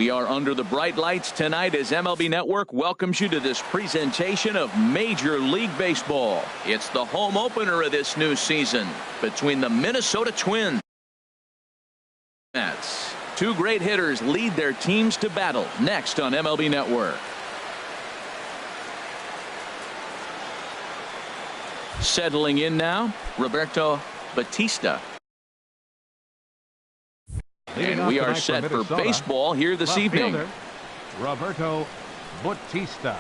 We are under the bright lights tonight as MLB Network welcomes you to this presentation of Major League Baseball. It's the home opener of this new season between the Minnesota Twins. Two great hitters lead their teams to battle next on MLB Network. Settling in now, Roberto Batista. And we are set for baseball here this evening. Roberto Batista.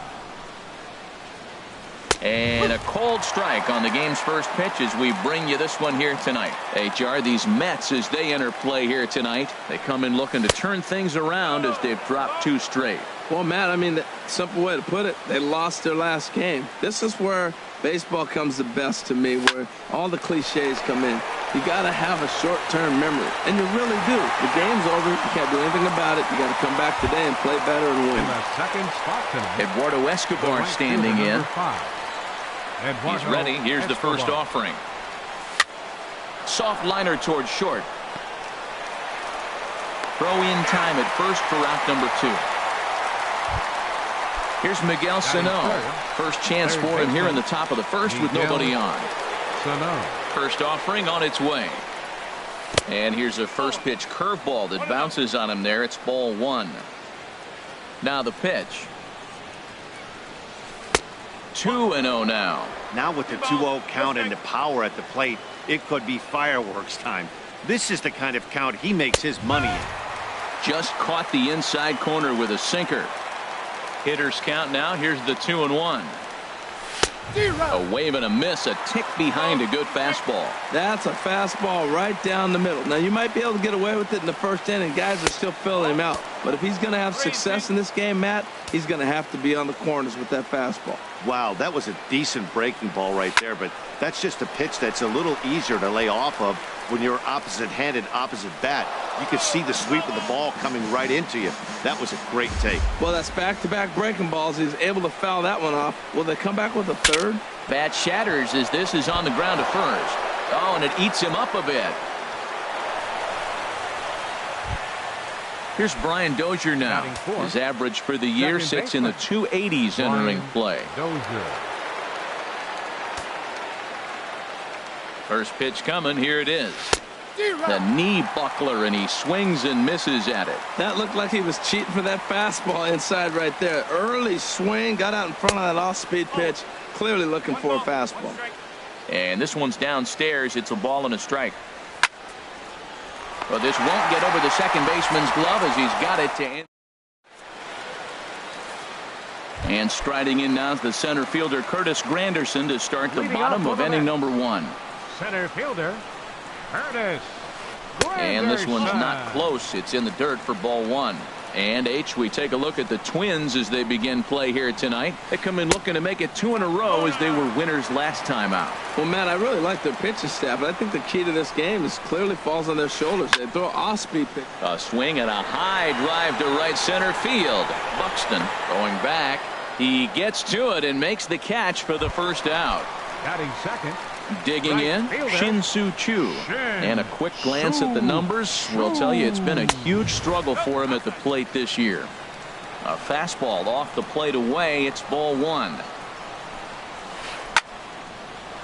And a cold strike on the game's first pitch as we bring you this one here tonight. HR, these Mets, as they enter play here tonight, they come in looking to turn things around as they've dropped two straight. Well, Matt, I mean, the simple way to put it, they lost their last game. This is where baseball comes the best to me, where all the cliches come in. You got to have a short-term memory, and you really do. The game's over. You can't do anything about it. You got to come back today and play better and win. In the second spot tonight, Eduardo Escobar standing in. He's ready. Here's the first offering. Soft liner towards short. Throw in time at first for out number 2. Here's Miguel Sano. First chance for him here in the top of the first with nobody on. First offering on its way. And here's a first pitch curveball that bounces on him there. It's ball 1. Now the pitch. 2-0 now. Now with the 2-0 count and the power at the plate, it could be fireworks time. This is the kind of count he makes his money in. Just caught the inside corner with a sinker. Hitters count now. Here's the 2-1. A wave and a miss, a tick behind a good fastball. That's a fastball right down the middle. Now, you might be able to get away with it in the first inning. Guys are still filling him out. But if he's going to have success in this game, Matt, he's going to have to be on the corners with that fastball. Wow, that was a decent breaking ball right there, but that's just a pitch that's a little easier to lay off of when you're opposite-handed, opposite bat. You could see the sweep of the ball coming right into you. That was a great take. Well, that's back-to-back breaking balls. He's able to foul that one off. Will they come back with a third? Bat shatters as this is on the ground to first. Oh, and it eats him up a bit. Here's Brian Dozier now. His average for the year sits in the 280s entering play. First pitch coming. Here it is. The knee buckler, and he swings and misses at it. That looked like he was cheating for that fastball inside right there. Early swing, got out in front of that off-speed pitch. Clearly looking for a fastball. And this one's downstairs. It's a ball and a strike. Well, this won't get over the second baseman's glove as he's got it to end. And striding in now is the center fielder Curtis Granderson to start the bottom of inning number 1. Center fielder Curtis Granderson. And this one's not close. It's in the dirt for ball 1. And we take a look at the Twins as they begin play here tonight. They come in looking to make it 2 in a row as they were winners last time out. Well, Matt, I really like their pitching staff, but I think the key to this game is clearly falls on their shoulders. They throw off-speed pitch. A swing and a high drive to right center field. Buxton going back. He gets to it and makes the catch for the first out. Batting second. Digging in, Shin-Soo Choo. And a quick glance at the numbers will tell you it's been a huge struggle for him at the plate this year. A fastball off the plate away. It's ball 1.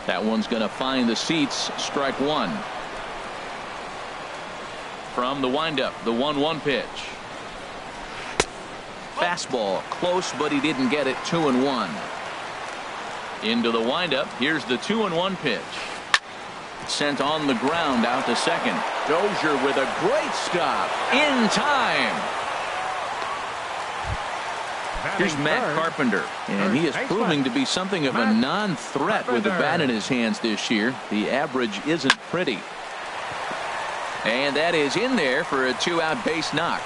That one's going to find the seats. Strike 1. From the windup, the 1-1 pitch. Fastball close, but he didn't get it. 2-1. Into the windup. Here's the 2-1 pitch. Sent on the ground out to second. Dozier with a great stop in time. Here's Matt Carpenter, and he is proving to be something of a non-threat with the bat in his hands this year. The average isn't pretty. And that is in there for a 2-out base knock.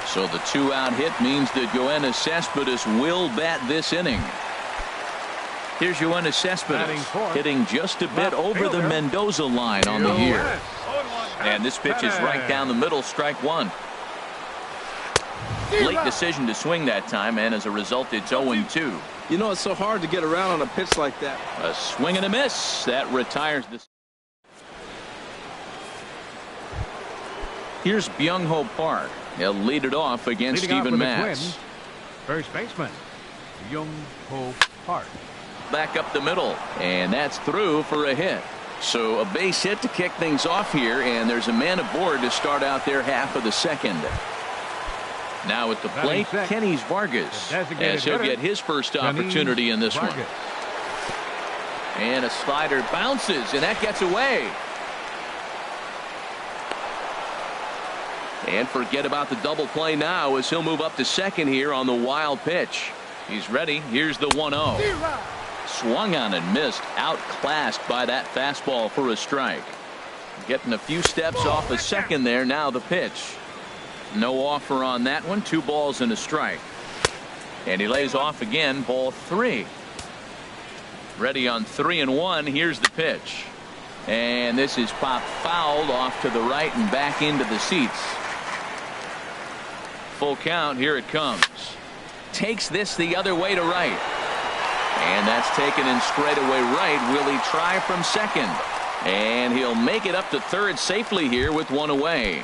So the 2-out hit means that Yoenis Cespedes will bat this inning. Here's Yoenis Cespedes hitting just a bit over the Mendoza line on the year. And this pitch is right down the middle. Strike 1. Late decision to swing that time, and as a result it's 0-2. You know, it's so hard to get around on a pitch like that. A swing and a miss. That retires this. Here's Byung-Ho Park. He'll lead it off against Leading off Steven with the Matz. Twins, first baseman, Young-Ho Park. Back up the middle, and that's through for a hit. So a base hit to kick things off here, and there's a man aboard to start out their half of the second. Now at the plate, Kenny Vargas, as he'll get his first opportunity in this one. And a slider bounces, and that gets away. And forget about the double play now as he'll move up to second here on the wild pitch. He's ready. Here's the 1-0. Swung on and missed. Outclassed by that fastball for a strike. Getting a few steps off a second there. Now the pitch. No offer on that one. 2 balls and a strike. And he lays off again. Ball 3. Ready on 3-1. Here's the pitch. And this is popped fouled off to the right and back into the seats. Full count. Here it comes. Takes this the other way to right. And that's taken in straightaway right. Will he try from second? And he'll make it up to third safely here with 1 away.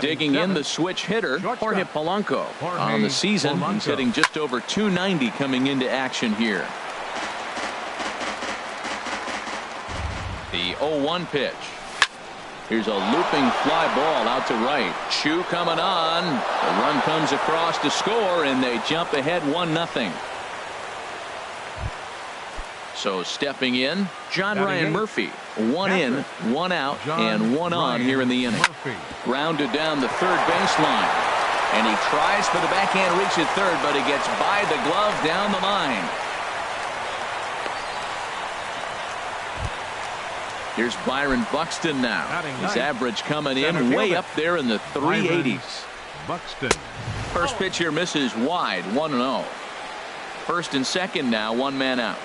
Digging in the switch hitter, Jorge Polanco. On the season, he's hitting just over 290 coming into action here. The 0-1 pitch. Here's a looping fly ball out to right. Chu coming on. The run comes across to score, and they jump ahead 1-0. So stepping in, John Ryan Murphy. 1 in, 1 out, and 1 on here in the inning. Grounded down the third baseline. And he tries for the backhand reach at third, but he gets by the glove down the line. Here's Byron Buxton now. His average coming in way up there in the 380s. Buxton. First pitch here misses wide, 1-0. First and second now, 1 man out.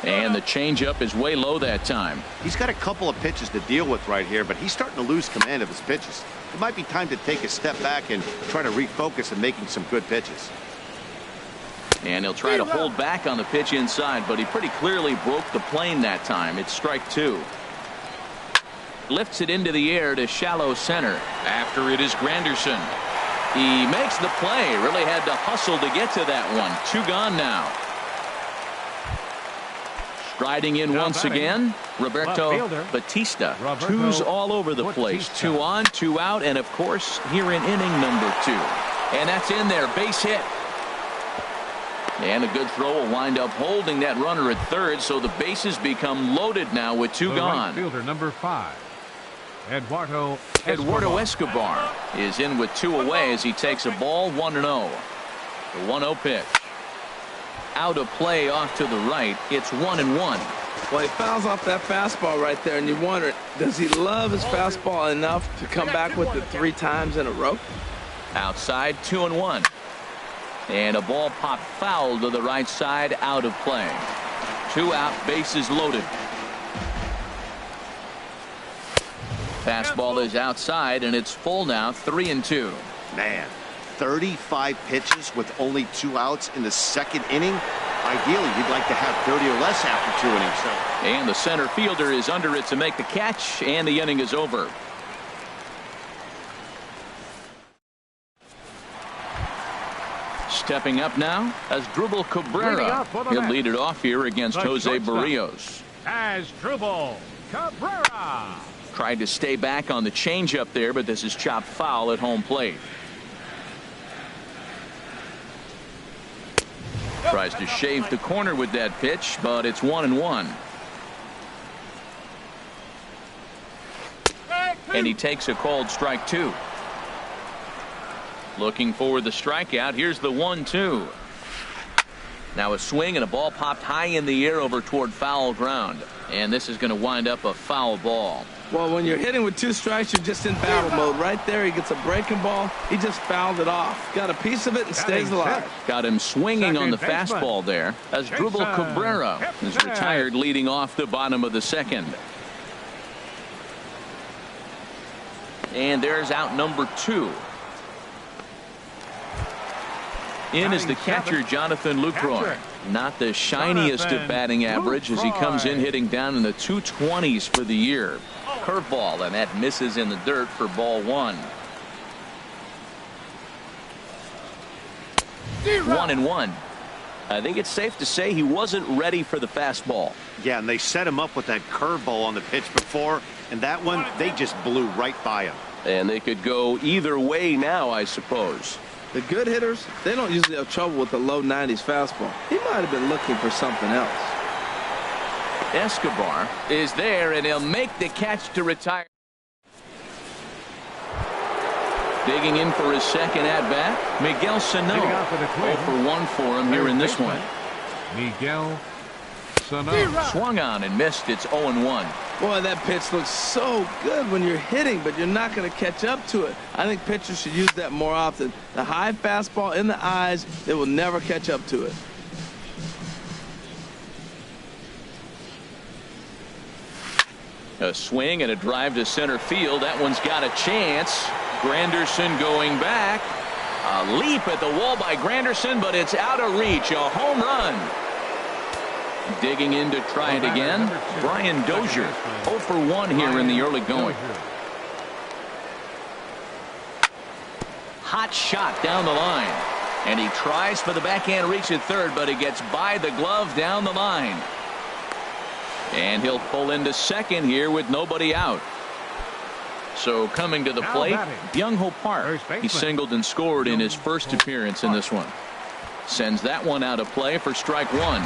And the changeup is way low that time. He's got a couple of pitches to deal with right here, but he's starting to lose command of his pitches. It might be time to take a step back and try to refocus on making some good pitches. And he'll try to hold back on the pitch inside, but he pretty clearly broke the plane that time. It's strike 2. Lifts it into the air to shallow center. After it is Granderson. He makes the play. Really had to hustle to get to that one. 2 gone now. Striding in once again, Roberto Batista. 2's all over the place. 2 on, 2 out, and of course here in inning number 2. And that's in there. Base hit. And a good throw will wind up holding that runner at third, so the bases become loaded now with 2 gone. Right fielder number 5, Eduardo Escobar is in with 2 away as he takes a ball 1-0. The 1-0 pitch. Out of play off to the right. It's 1-1. Well, he fouls off that fastball right there, and you wonder, does he love his fastball enough to come back with it 3 times in a row? Outside, 2-1. And a ball popped foul to the right side, out of play. 2 out, bases loaded. Fastball is outside, and it's full now, 3-2. Man, 35 pitches with only 2 outs in the second inning. Ideally, you'd like to have 30 or less after 2 innings. And the center fielder is under it to make the catch, and the inning is over. Stepping up now as Drubal Cabrera. He'll lead it off here against Jose Barrios. As Drubal Cabrera. Tried to stay back on the changeup there, but this is chopped foul at home plate. Tries to shave the corner with that pitch, but it's 1-1. And he takes a called strike 2. Looking for the strikeout. Here's the 1-2. Now a swing and a ball popped high in the air over toward foul ground. And this is going to wind up a foul ball. Well, when you're hitting with 2 strikes, you're just in battle mode. Right there, he gets a breaking ball. He just fouled it off. Got a piece of it and stays alive. Got him swinging on the fastball there as Drubal Cabrera is retired, leading off the bottom of the second. And there's out number 2. In is the catcher, Jonathan Lucroy. Not the shiniest of batting average as he comes in hitting down in the 220s for the year. Curveball, and that misses in the dirt for ball 1. 1-1. I think it's safe to say he wasn't ready for the fastball. Yeah, and they set him up with that curveball on the pitch before, and that one, they just blew right by him. And they could go either way now, I suppose. The good hitters, they don't usually have trouble with the low 90s fastball. He might have been looking for something else. Escobar is there, and he'll make the catch to retire. Digging in for his second at-bat, Miguel Sano. 0 for 1 for him here in this one. Miguel Sano. Swung on and missed. It's 0-1. Boy, that pitch looks so good when you're hitting, but you're not going to catch up to it. I think pitchers should use that more often. The high fastball in the eyes, they will never catch up to it. A swing and a drive to center field. That one's got a chance. Granderson going back. A leap at the wall by Granderson, but it's out of reach. A home run. Digging in to try it again. Brian Dozier. 0 for 1 here in the early going. Hot shot down the line. And he tries for the backhand reach at third, but it gets by the glove down the line. And he'll pull into second here with nobody out. So coming to the plate, Byung-Ho Park. He singled and scored in his first appearance in this one. Sends that one out of play for strike one.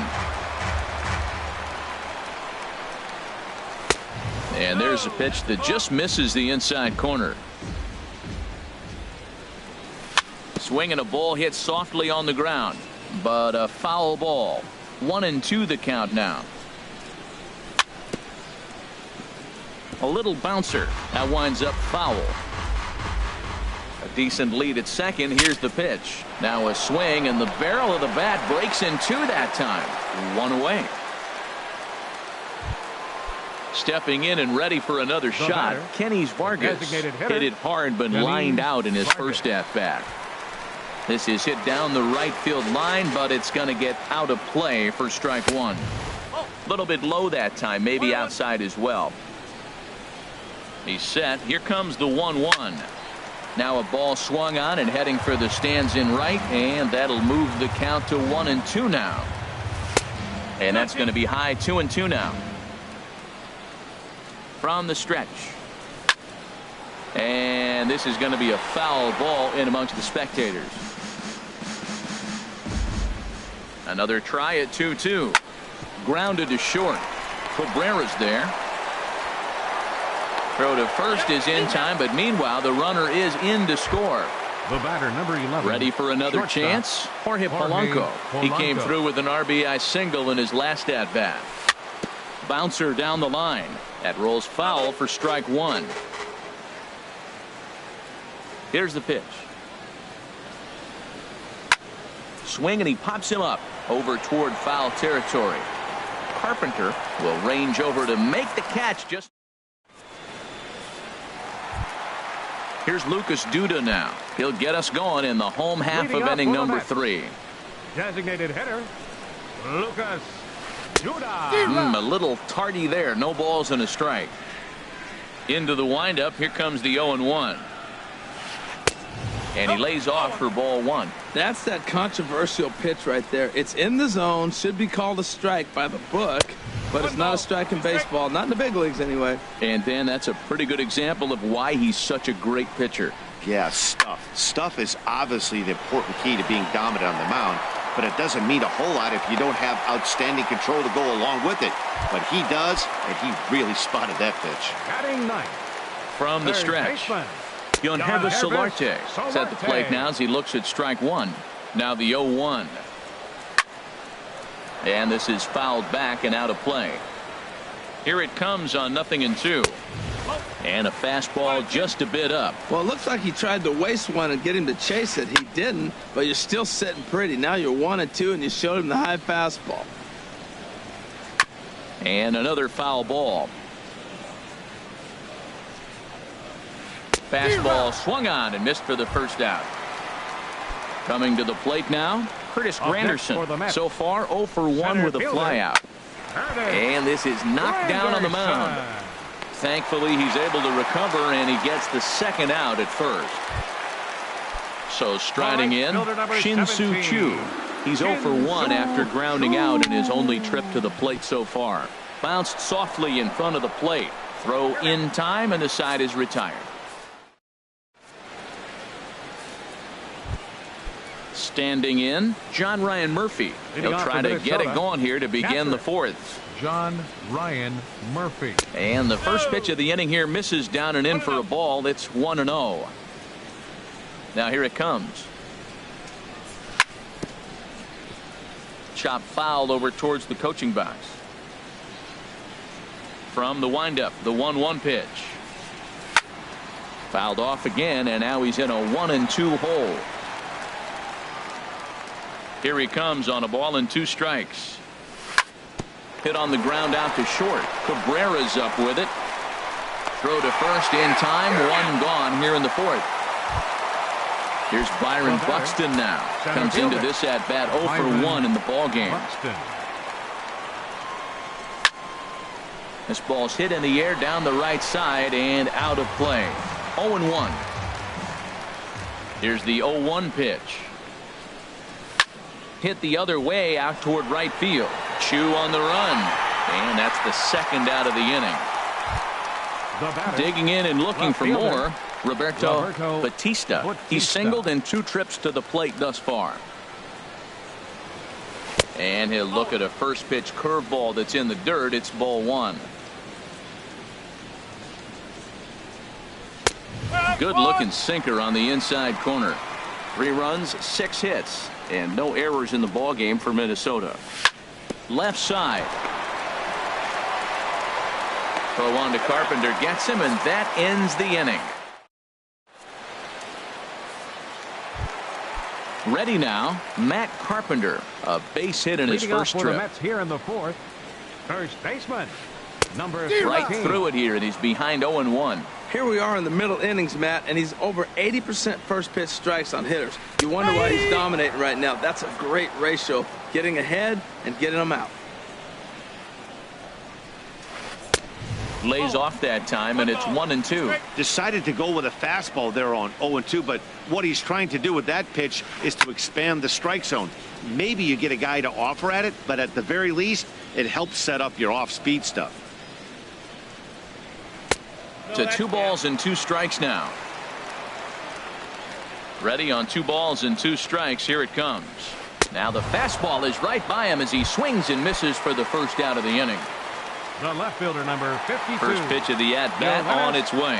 And there's a pitch that just misses the inside corner. Swinging a ball hit softly on the ground, but a foul ball. 1-2 the count now. A little bouncer. That winds up foul. A decent lead at second. Here's the pitch. Now a swing, and the barrel of the bat breaks in two that time. One away. Stepping in and ready for another shot. Kenny's Vargas hit it hard, but lined out in his first at-bat. This is hit down the right field line, but it's going to get out of play for strike one. A little bit low that time, maybe outside as well. He's set. Here comes the 1-1. Now a ball swung on and heading for the stands in right, and that'll move the count to 1-2 now. And that's going to be high. 2-2 now. From the stretch. And this is going to be a foul ball in amongst the spectators. Another try at 2-2. Grounded to short. Cabrera's there. Throw to first is in time, but meanwhile the runner is in to score. The batter, number 11. Ready for another chance. Jorge Polanco. He came through with an RBI single in his last at bat. Bouncer down the line. That rolls foul for strike one. Here's the pitch. Swing, and he pops him up over toward foul territory. Carpenter will range over to make the catch. Just here's Lucas Duda now. He'll get us going in the home half of inning number 3. Designated hitter, Lucas Duda. A little tardy there. No balls and a strike. Into the windup. Here comes the 0-1. And he lays off for ball one. That's that controversial pitch right there. It's in the zone. Should be called a strike by the book. But it's not a strike in baseball. Not in the big leagues anyway. And Dan, that's a pretty good example of why he's such a great pitcher. Yeah, stuff. Stuff is obviously the important key to being dominant on the mound. But it doesn't mean a whole lot if you don't have outstanding control to go along with it. But he does, and he really spotted that pitch. Batting ninth. From the stretch. Yonhervis Solarte is at the plate now as he looks at strike one. Now the 0-1. And this is fouled back and out of play. Here it comes on 0-2. And a fastball just a bit up. Well, it looks like he tried to waste one and get him to chase it. He didn't, but you're still sitting pretty. Now you're 1-2, and you showed him the high fastball. And another foul ball. Fastball swung on and missed for the first out. Coming to the plate now, Curtis Granderson. So far 0 for 1 with a flyout. And this is knocked down on the mound. Thankfully he's able to recover, and he gets the second out at first. So striding in, Shin-Soo Choo. He's 0 for 1 after grounding out in his only trip to the plate so far. Bounced softly in front of the plate. Throw in time, and the side is retired. Standing in, John Ryan Murphy. He'll try to get it going here to begin the fourth. John Ryan Murphy. And the first pitch of the inning here misses down and in for a ball. It's 1-0. Now here it comes. Chop foul over towards the coaching box. From the windup, the 1-1 pitch. Fouled off again, and now he's in a 1-2 hole. Here he comes on a ball and 2 strikes. Hit on the ground out to short. Cabrera's up with it. Throw to first in time. 1 gone here in the fourth. Here's Byron Buxton now. Comes into this at bat 0 for 1 in the ball game. This ball's hit in the air down the right side and out of play. 0-1. Here's the 0-1 pitch. Hit the other way out toward right field. Choo on the run. And that's the second out of the inning. Digging in and looking for more, Roberto Batista. He's singled in 2 trips to the plate thus far. And he'll look at a first pitch curveball that's in the dirt. It's ball 1. Good looking sinker on the inside corner. 3 runs, 6 hits, and no errors in the ball game for Minnesota. Left side. Throw on to Carpenter, gets him, and that ends the inning. Ready now, Matt Carpenter, a base hit in his first trip. The Mets here in the fourth. First baseman, number right through it here, and he's behind 0-1. Here we are in the middle innings, Matt, and he's over 80% first pitch strikes on hitters. You wonder why he's dominating right now. That's a great ratio, getting ahead and getting them out. Lays off that time, and it's 1-2. Decided to go with a fastball there on 0-2, but what he's trying to do with that pitch is to expand the strike zone. Maybe you get a guy to offer at it, but at the very least, it helps set up your off-speed stuff. To 2 balls and 2 strikes now. Ready on 2 balls and 2 strikes. Here it comes. Now the fastball is right by him as he swings and misses for the first out of the inning. The left fielder, number 52. First pitch of the at-bat on its way.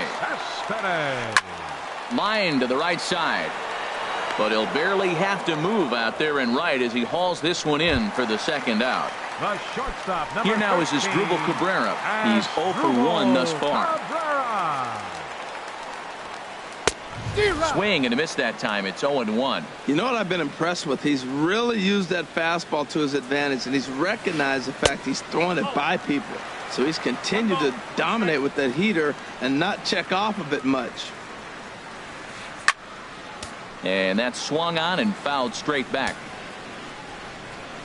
Line to the right side. But he'll barely have to move out there and right as he hauls this one in for the second out. The shortstop, number Here now is Asdrubal Cabrera. He's 0 for 1 thus far. Swing and a miss that time. It's 0-1. You know what I've been impressed with? He's really used that fastball to his advantage, and he's recognized the fact he's throwing it by people. So he's continued to dominate with that heater and not check off of it much. And that's swung on and fouled straight back.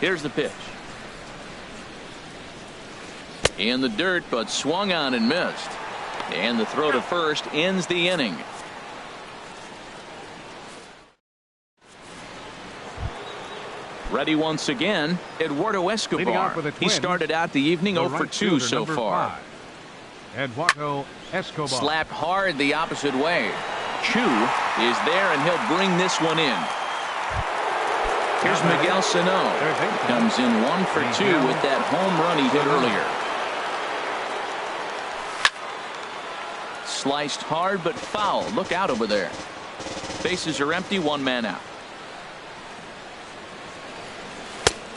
Here's the pitch. In the dirt, but swung on and missed. And the throw to first ends the inning. Ready once again, Eduardo Escobar. He started out the evening 0 for 2 so far. Eduardo Escobar. Slapped hard the opposite way. Choo is there, and he'll bring this one in. Here's Miguel Sano. Comes in 1 for 2 with that home run he hit earlier. Sliced hard but foul. Look out over there. Bases are empty, 1 man out.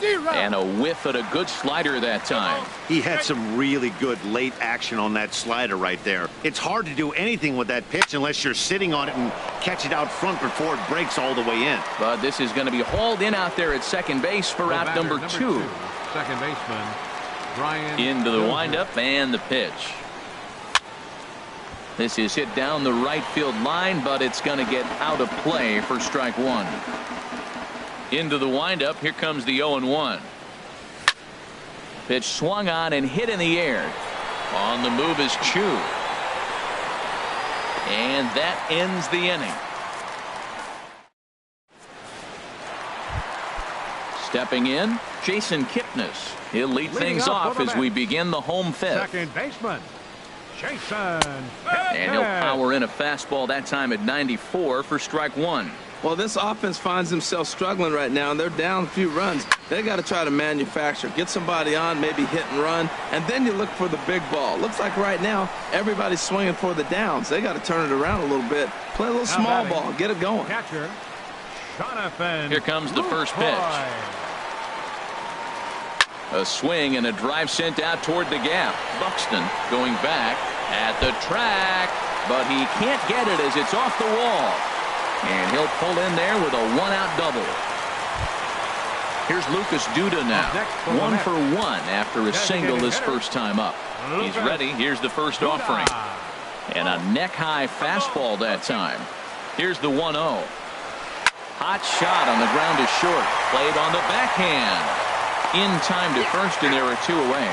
And a whiff at a good slider that time. He had some really good late action on that slider right there. It's hard to do anything with that pitch unless you're sitting on it and catch it out front before it breaks all the way in. But this is going to be hauled in out there at second base for out number 2. Second baseman, Brian. Into the windup and the pitch. This is hit down the right field line, but it's going to get out of play for strike 1. Into the windup. Here comes the 0-1. Pitch swung on and hit in the air. On the move is Choo. And that ends the inning. Stepping in, Jason Kipnis. He'll lead things off as we begin the home fifth. Second baseman, Jason. And he'll power in a fastball that time at 94 for strike one. Well, this offense finds themselves struggling right now, and they're down a few runs. They got to try to manufacture, get somebody on, maybe hit and run, and then you look for the big ball. Looks like right now everybody's swinging for the downs. They got to turn it around a little bit, play a little small ball, get it going. Catcher, Jonathan. Here comes the first pitch. A swing and a drive sent out toward the gap. Buxton going back at the track, but he can't get it as it's off the wall. And he'll pull in there with a one-out double. Here's Lucas Duda now. 1 for 1 after a single his first time up. He's ready. Here's the first offering. And a neck-high fastball that time. Here's the 1-0. Hot shot on the ground is short. Played on the backhand. In time to first, and there are 2 away.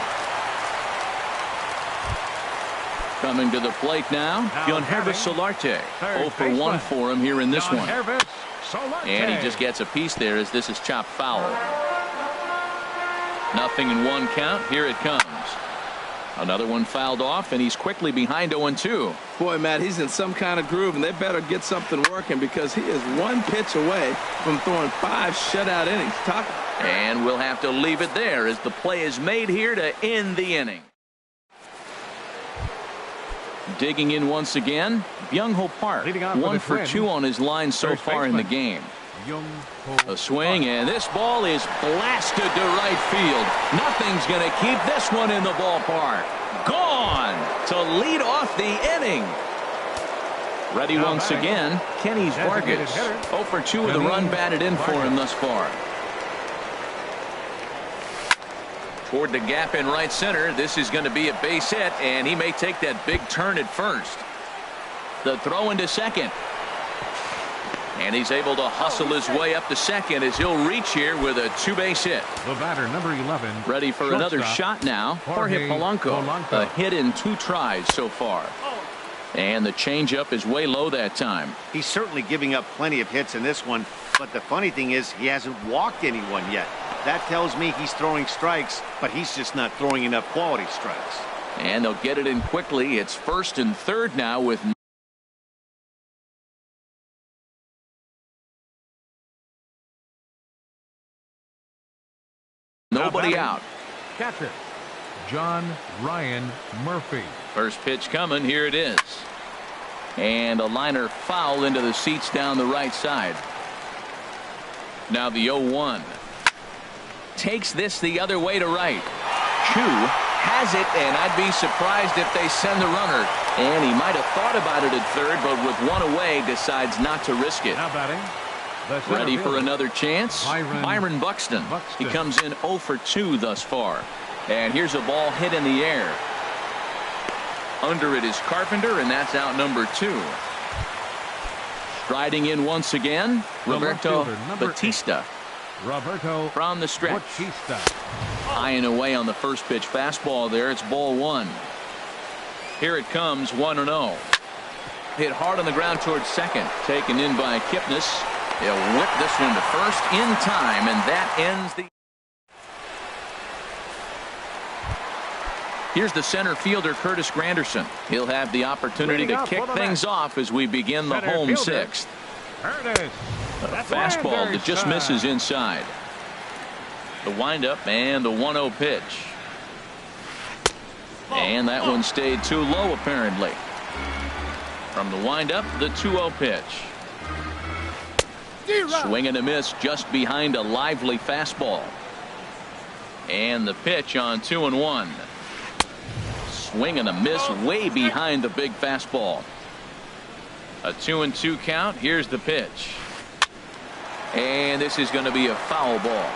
Coming to the plate now, Yangervis Solarte. 0 for 1 for him here in this one. And he just gets a piece there as this is chopped foul. Nothing in 1 count. Here it comes. Another one fouled off, and he's quickly behind 0-2. Boy, Matt, he's in some kind of groove, and they better get something working because he is 1 pitch away from throwing 5 shutout innings. And we'll have to leave it there as the play is made here to end the inning. Digging in once again, Byung-Ho Park. 1 for 2 on his line so far in the game. A swing, and this ball is blasted to right field. Nothing's going to keep this one in the ballpark. Gone to lead off the inning. Ready once again, Kenny Vargas. 0 for 2 with a run batted in for him thus far. Toward the gap in right center. This is going to be a base hit, and he may take that big turn at first. The throw into second. And he's able to hustle his way up to second as he'll reach here with a 2-base hit. The batter, number 11. Ready for another shot now. Jorge Polanco. A hit in 2 tries so far. And the changeup is way low that time. He's certainly giving up plenty of hits in this one, but the funny thing is he hasn't walked anyone yet. That tells me he's throwing strikes, but he's just not throwing enough quality strikes. And they'll get it in quickly. It's first and third now with nobody out. Catcher, John Ryan Murphy. First pitch coming. Here it is. And a liner foul into the seats down the right side. Now the 0-1. Takes this the other way to right. Chu has it, and I'd be surprised if they send the runner. And he might have thought about it at third, but with 1 away, decides not to risk it. Now batting. Ready for another chance? Byron Buxton. He comes in 0 for 2 thus far. And here's a ball hit in the air. Under it is Carpenter, and that's out number 2. Striding in once again, Roberto Batista. From the stretch. High and away on the first pitch fastball there. It's ball 1. Here it comes, 1-0. Hit hard on the ground towards second. Taken in by Kipnis. He'll whip this one to first in time, and that ends the. Here's the center fielder, Curtis Granderson. He'll have the opportunity to kick things off as we begin the home sixth. A fastball that just misses inside. The windup and the 1-0 pitch. And that one stayed too low apparently. From the windup, the 2-0 pitch. Swing and a miss just behind a lively fastball. And the pitch on 2-1. Swing and a miss way behind the big fastball. A 2-2 count. Here's the pitch. And this is going to be a foul ball.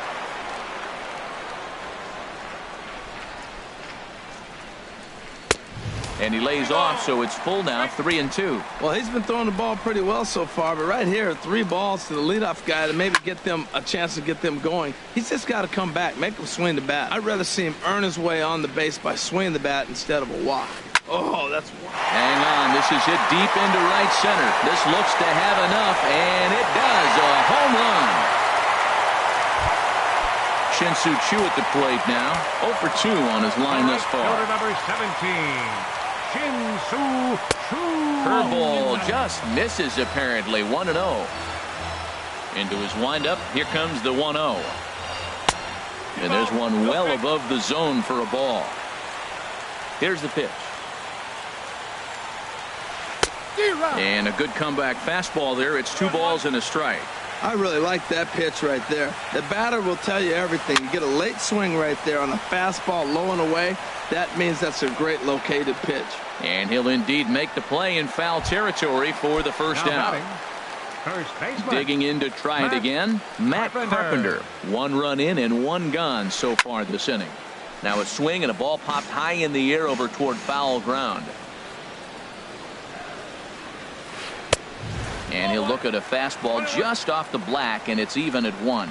And he lays off, so it's full now, 3-2. Well, he's been throwing the ball pretty well so far, but right here, 3 balls to the leadoff guy to maybe get them a chance to get them going. He's just got to come back, make him swing the bat. I'd rather see him earn his way on the base by swinging the bat instead of a walk. Oh, that's wild. Hang on, this is hit deep into right center. This looks to have enough, and it does. A home run. Shin-Soo Choo at the plate now. 0 for 2 on his line thus far. Number 17, Shin-Soo Choo. Curveball just misses apparently. 1-0. Into his windup. Here comes the 1-0. And there's one well above the zone for a ball. Here's the pitch. And a good comeback fastball there. It's 2 balls and a strike. I really like that pitch right there. The batter will tell you everything. You get a late swing right there on a fastball low and away. That means that's a great located pitch. And he'll indeed make the play in foul territory for the first out. First baseman. Digging in to try it again, Matt Carpenter. 1 run in and 1 gone so far this inning. Now a swing and a ball popped high in the air over toward foul ground. And he'll look at a fastball just off the black, and it's even at 1.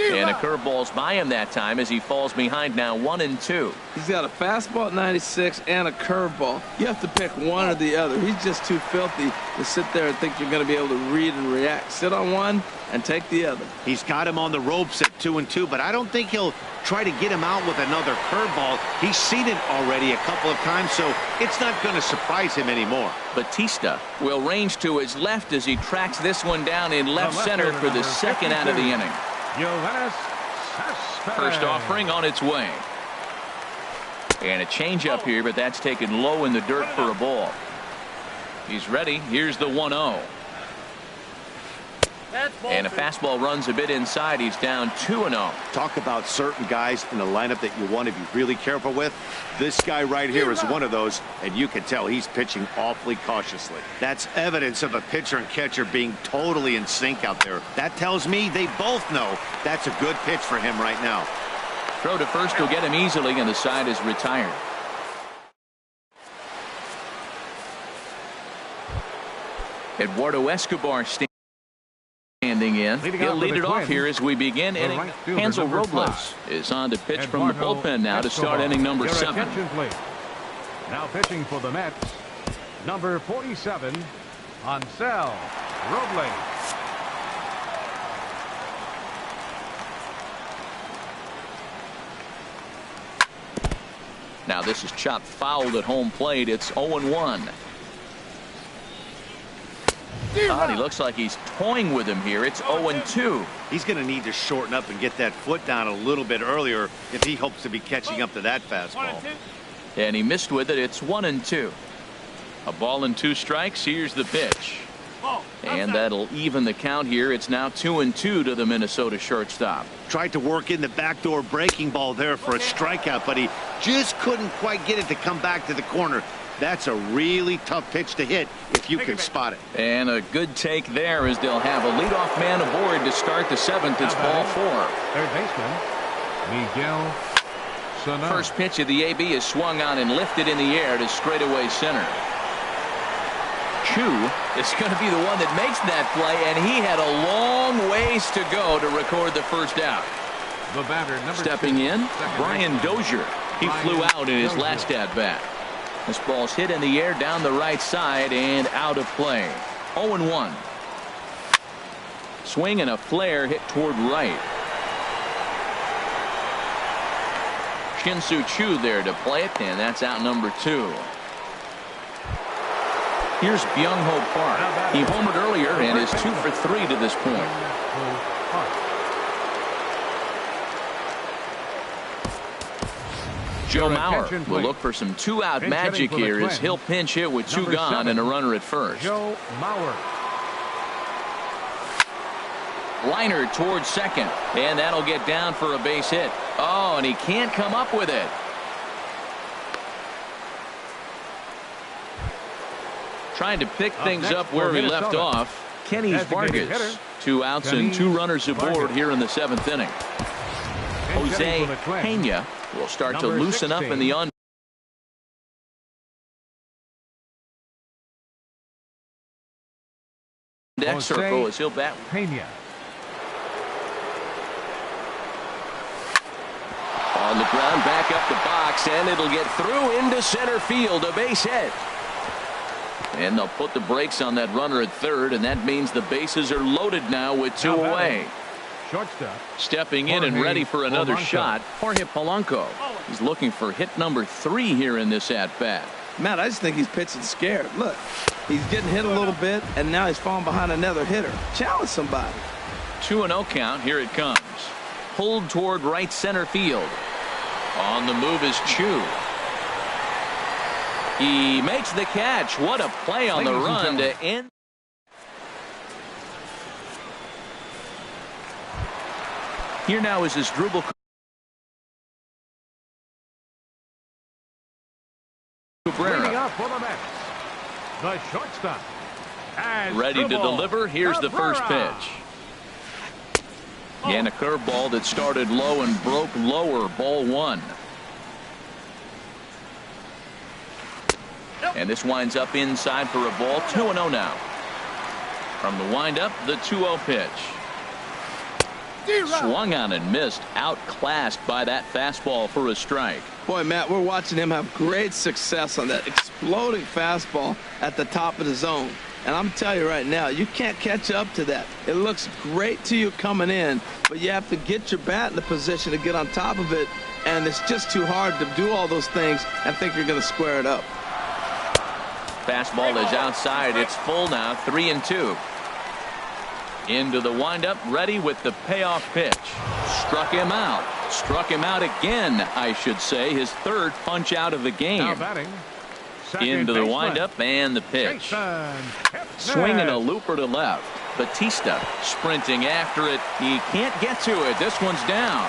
And a curveball's by him that time as he falls behind now 1-2. He's got a fastball at 96 and a curveball. You have to pick one or the other. He's just too filthy to sit there and think you're going to be able to read and react. Sit on one and take the other. He's got him on the ropes at 2-2, but I don't think he'll try to get him out with another curveball. He's seen it already a couple of times, so it's not going to surprise him anymore. Batista will range to his left as he tracks this one down in left center for the second out of the inning. First offering on its way. And a changeup here, but that's taken low in the dirt for a ball. He's ready. Here's the 1-0. And a fastball runs a bit inside. He's down 2-0. Talk about certain guys in the lineup that you want to be really careful with. This guy right here is one of those, and you can tell he's pitching awfully cautiously. That's evidence of a pitcher and catcher being totally in sync out there. That tells me they both know that's a good pitch for him right now. Throw to first will get him easily, and the side is retired. Eduardo Escobar standing in. He'll lead it off here as we begin inning. Hansel Robles is on to pitch from the bullpen now to start inning number 7. Now pitching for the Mets, number 47, Hansel Robles. Now this is chopped foul at home plate. It's 0-1. And he looks like he's toying with him here. It's 0-2. He's going to need to shorten up and get that foot down a little bit earlier if he hopes to be catching up to that fastball. And he missed with it. It's 1-2. A ball and 2 strikes. Here's the pitch. And that'll even the count here. It's now 2-2 to the Minnesota shortstop. Tried to work in the backdoor breaking ball there for a strikeout, but he just couldn't quite get it to come back to the corner. That's a really tough pitch to hit if you can spot it. And a good take there as they'll have a leadoff man aboard to start the 7th. It's ball 4. Third baseman, Miguel Sano. First pitch of the AB is swung on and lifted in the air to straightaway center. Choo is going to be the one that makes that play, and he had a long ways to go to record the first out. The batter, stepping in, Brian Dozier. He flew out in his last at bat. This ball's hit in the air down the right side and out of play. 0-1. Swing and a flare hit toward right. Shin-Soo Choo there to play it, and that's out number 2. Here's Byung-Ho Park. He homered earlier and is 2 for 3 to this point. Joe Mauer will look for some 2-out magic here as he'll pinch hit with 2 gone and a runner at first. Joe Mauer. Liner towards second, and that'll get down for a base hit. Oh, and he can't come up with it. Trying to pick things up where he left off. Kenny Vargas. 2 outs and 2 runners aboard here in the 7th inning. Jose Pena will start to loosen up in the on deck circle as he'll bat. Pena. On the ground, back up the box, and it'll get through into center field. A base hit. And they'll put the brakes on that runner at third, and that means the bases are loaded now with two away. Shortstop. Stepping in and ready for another shot, Jorge Polanco. He's looking for hit number 3 here in this at-bat. Matt, I just think he's pitching scared. Look, he's getting hit a little bit, and now he's falling behind another hitter. Challenge somebody. 2-0 count. Here it comes. Pulled toward right center field. On the move is Chu. He makes the catch. What a play on the run to end. Here now is his dribble. Bringing up for the Mets. The shortstop. Ready to deliver. Here's the first pitch. And a curveball that started low and broke lower. Ball 1. And this winds up inside for a ball. 2-0 now. From the windup, the 2-0 pitch. Swung on and missed. Outclassed by that fastball for a strike. Boy, Matt, we're watching him have great success on that exploding fastball at the top of the zone. And I'm telling you right now, you can't catch up to that. It looks great to you coming in, but you have to get your bat in the position to get on top of it. And it's just too hard to do all those things and think you're going to square it up. Fastball is outside. It's full now. 3-2. Into the windup, ready with the payoff pitch. Struck him out. Struck him out again, I should say. His third punch out of the game. Into the windup and the pitch. Swinging a looper to left. Batista sprinting after it. He can't get to it. This one's down.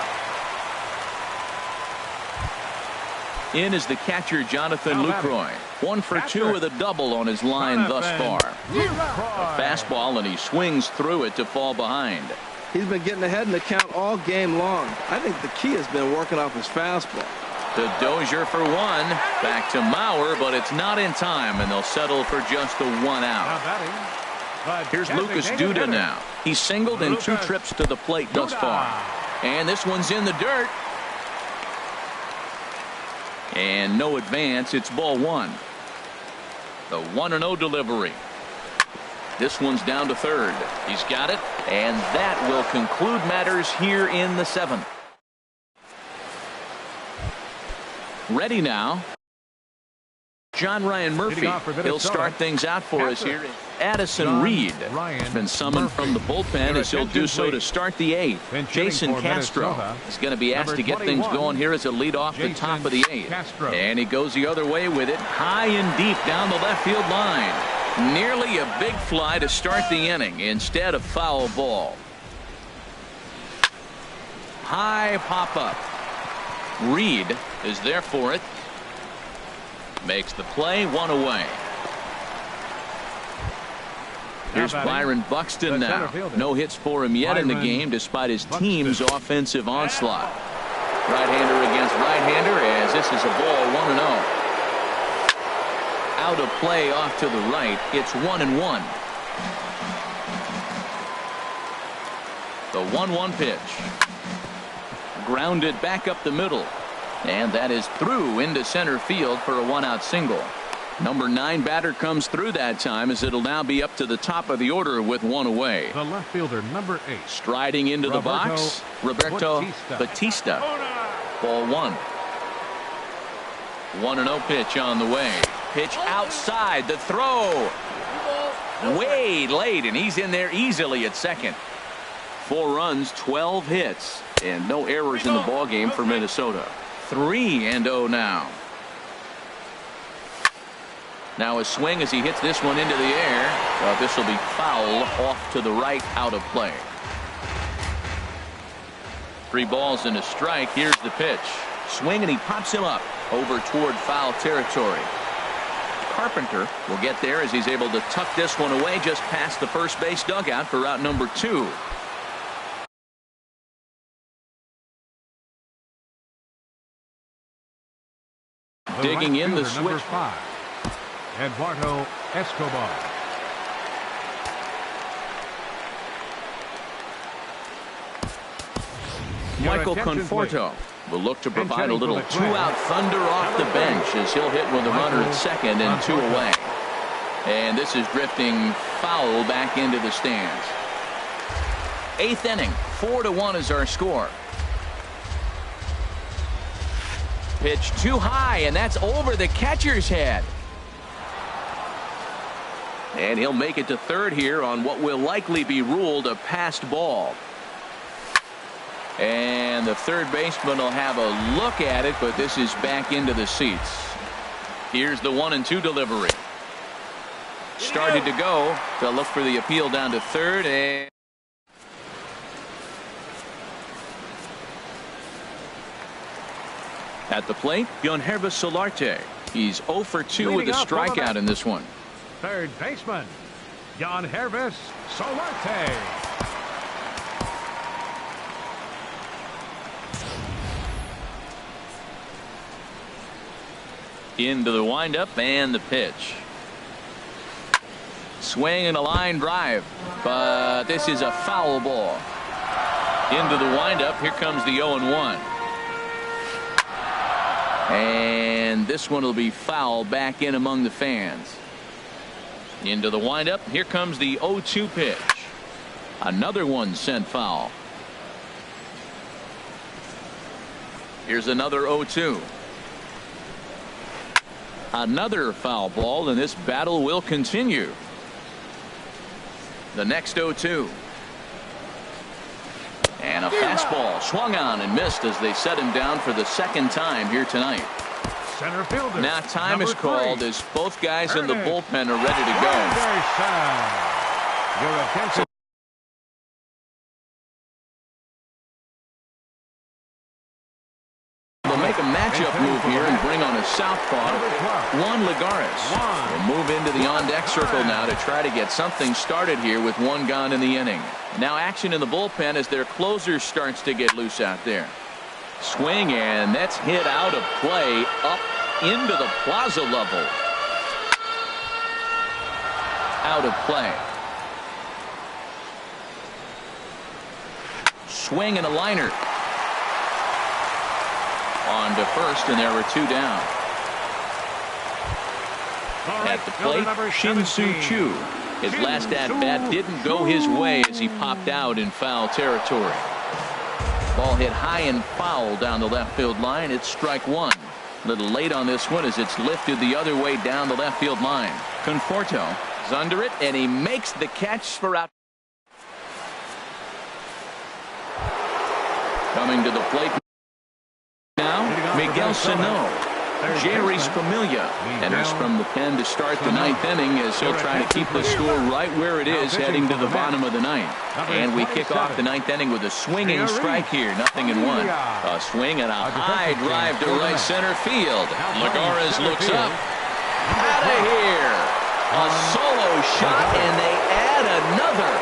In is the catcher, Jonathan Lucroy. 1 for 2 with a double on his line thus far. A fastball, and he swings through it to fall behind. He's been getting ahead in the count all game long. I think the key has been working off his fastball. To Dozier for 1. Back to Mauer, but it's not in time, and they'll settle for just the 1 out. Here's Lucas Duda now. He's singled in 2 trips to the plate thus far. And this one's in the dirt. And no advance. It's ball 1. The 1-0 delivery. This one's down to third. He's got it, and that will conclude matters here in the 7th. Ready now. John Ryan Murphy. He'll start things out for us here. Addison Reed has been summoned from the bullpen, as he'll do so to start the 8th. Jason Castro is going to be asked to get things going here as a lead off the top of the 8th. And he goes the other way with it, high and deep down the left field line. Nearly a big fly to start the inning instead of foul ball. High pop up. Reed is there for it. Makes the play, 1 away. Here's Byron Buxton now. No hits for him yet in the game despite his team's offensive onslaught. Right-hander against right-hander as this is a ball, 1-0. Out of play off to the right. It's 1-1. The 1-1 pitch. Grounded back up the middle. And that is through into center field for a 1-out single. Number 9 batter comes through that time, as it'll now be up to the top of the order with 1 away. The left fielder, number 8. Striding into the box, Roberto Batista. Ball 1. 1-0 pitch on the way. Pitch outside. The throw. Way late, and he's in there easily at second. 4 runs, 12 hits, and no errors in the ballgame for Minnesota. 3-0 now. Now a swing as he hits this one into the air. This will be foul off to the right, out of play. 3 balls and a strike. Here's the pitch. Swing, and he pops him up over toward foul territory. Carpenter will get there as he's able to tuck this one away just past the first base dugout for out number 2. Digging in the switch. 5, Eduardo Escobar. Michael Conforto will look to provide a little 2-out thunder off the bench as he'll hit with a runner at second and 2 away. And this is drifting foul back into the stands. 8th inning, 4-1 is our score. Pitch too high, and that's over the catcher's head. And he'll make it to third here on what will likely be ruled a passed ball. And the third baseman will have a look at it, but this is back into the seats. Here's the 1-2 delivery. Started to go. They'll look for the appeal down to third. And at the plate, Hervis Solarte. He's 0 for 2 with a strikeout in this one. Third baseman, Hervis Solarte. Into the windup and the pitch. Swing and a line drive, but this is a foul ball. Into the windup. Here comes the 0-1. And this one will be foul back in among the fans. Into the windup. Here comes the 0-2 pitch. Another one sent foul. Here's another 0-2. Another foul ball, and this battle will continue. The next 0-2. And a fastball swung on and missed as they set him down for the second time here tonight. Center fielder. Now time is called as both guys in the bullpen are ready to go. Your attention. They'll make a matchup move here and bring on a southpaw. Juan Lagares will move into the on-deck circle now to try to get something started here with one gone in the inning. Now action in the bullpen as their closer starts to get loose out there. Swing, and that's hit out of play up into the plaza level. Out of play. Swing and a liner. On to first, and there were two down. At the plate, Shin-Soo Choo. His last at-bat didn't go his way as he popped out in foul territory. Ball hit high and foul down the left field line. It's strike one. A little late on this one as it's lifted the other way down the left field line. Conforto is under it, and he makes the catch for out. Coming to the plate now, Miguel Sano. Jerry Familia enters from the pen to start the ninth inning as he'll try to keep the score right where it is heading to the bottom of the ninth. And we kick off the ninth inning with a swinging strike here, 0-1. A swing and a high drive to right center field. Lagares looks up. Out of here. A solo shot, and they add another.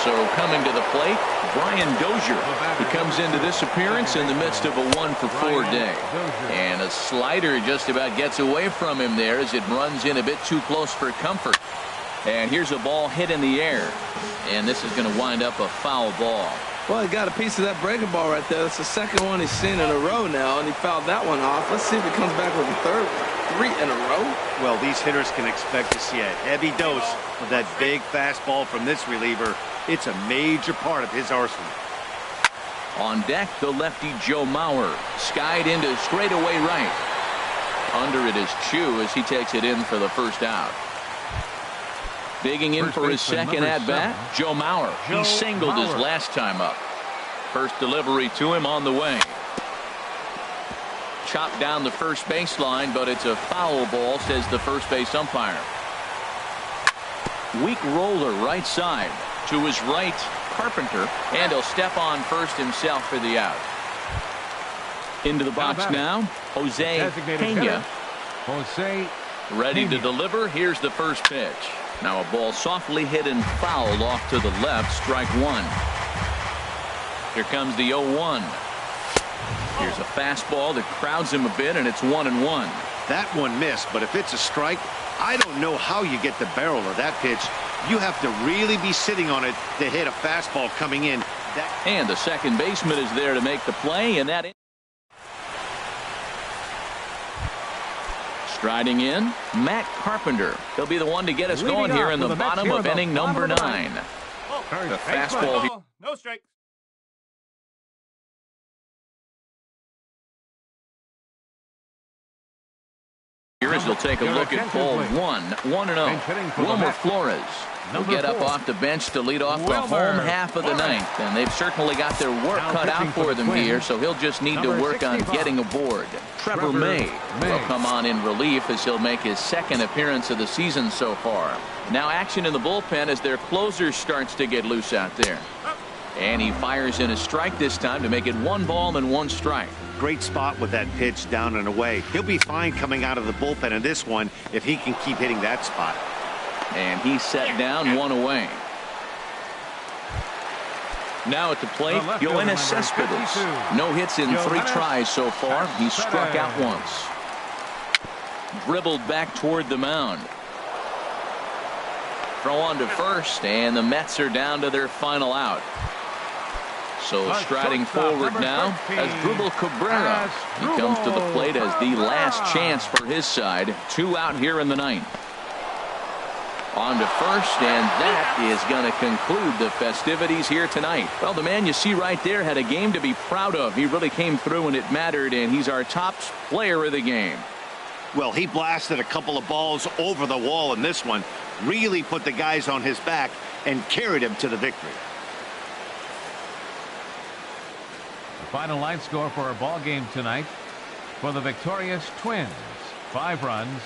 So coming to the plate, Brian Dozier. He comes into this appearance in the midst of a 1-for-4 day. And a slider just about gets away from him there as it runs in a bit too close for comfort. And here's a ball hit in the air. And this is going to wind up a foul ball. Well, he got a piece of that breaking ball right there. That's the second one he's seen in a row now, and he fouled that one off. Let's see if he comes back with a third. 3 in a row. Well, these hitters can expect to see a heavy dose of that big fastball from this reliever. It's a major part of his arsenal. On deck, the lefty Joe Mauer. Skied into straightaway right. Under it is Chu as he takes it in for the first out. Digging in for his second at-bat, Joe Mauer. He singled his last time up. First delivery to him on the way. Chopped down the first baseline, but it's a foul ball, says the first base umpire. Weak roller right side. To his right, Carpenter, and he'll step on first himself for the out. Into the box now, Jose Pena. Ready to deliver. Here's the first pitch. Now a ball softly hit and fouled off to the left, strike one. Here comes the 0-1. Here's a fastball that crowds him a bit, and it's 1-1. That one missed, but if it's a strike, I don't know how you get the barrel of that pitch. You have to really be sitting on it to hit a fastball coming in. And the second baseman is there to make the play, and that Striding in, Matt Carpenter. He'll be the one to get us going here in the bottom of inning number 9. The fastball here. No strikes. Here as he'll take a look at ball 1, 1-0. Wilmer Flores will get up off the bench to lead off the home half of the ninth. And they've certainly got their work cut out for them here, so he'll just need to work on getting aboard. Trevor May will come on in relief as he'll make his second appearance of the season so far. Now action in the bullpen as their closer starts to get loose out there. And he fires in a strike this time to make it 1 ball and 1 strike. Great spot with that pitch down and away. He'll be fine coming out of the bullpen in this one if he can keep hitting that spot. And he's set down 1 away. Now at the plate, Yoenis Cespedes. No hits in 3 tries so far. He's struck out once. Dribbled back toward the mound. Throw on to first, and the Mets are down to their final out. So striding forward now as Dribble Cabrera. He comes to the plate as the last chance for his side. 2 out here in the 9th. On to first, and that is going to conclude the festivities here tonight. Well, the man you see right there had a game to be proud of. He really came through when it mattered, and he's our top player of the game. Well, he blasted a couple of balls over the wall in this one. Really put the guys on his back and carried him to the victory. The final line score for our ball game tonight for the victorious Twins: 5 runs,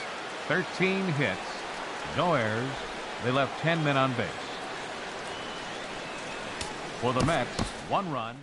13 hits, no errors. They left 10 men on base. For the Mets, 1 run.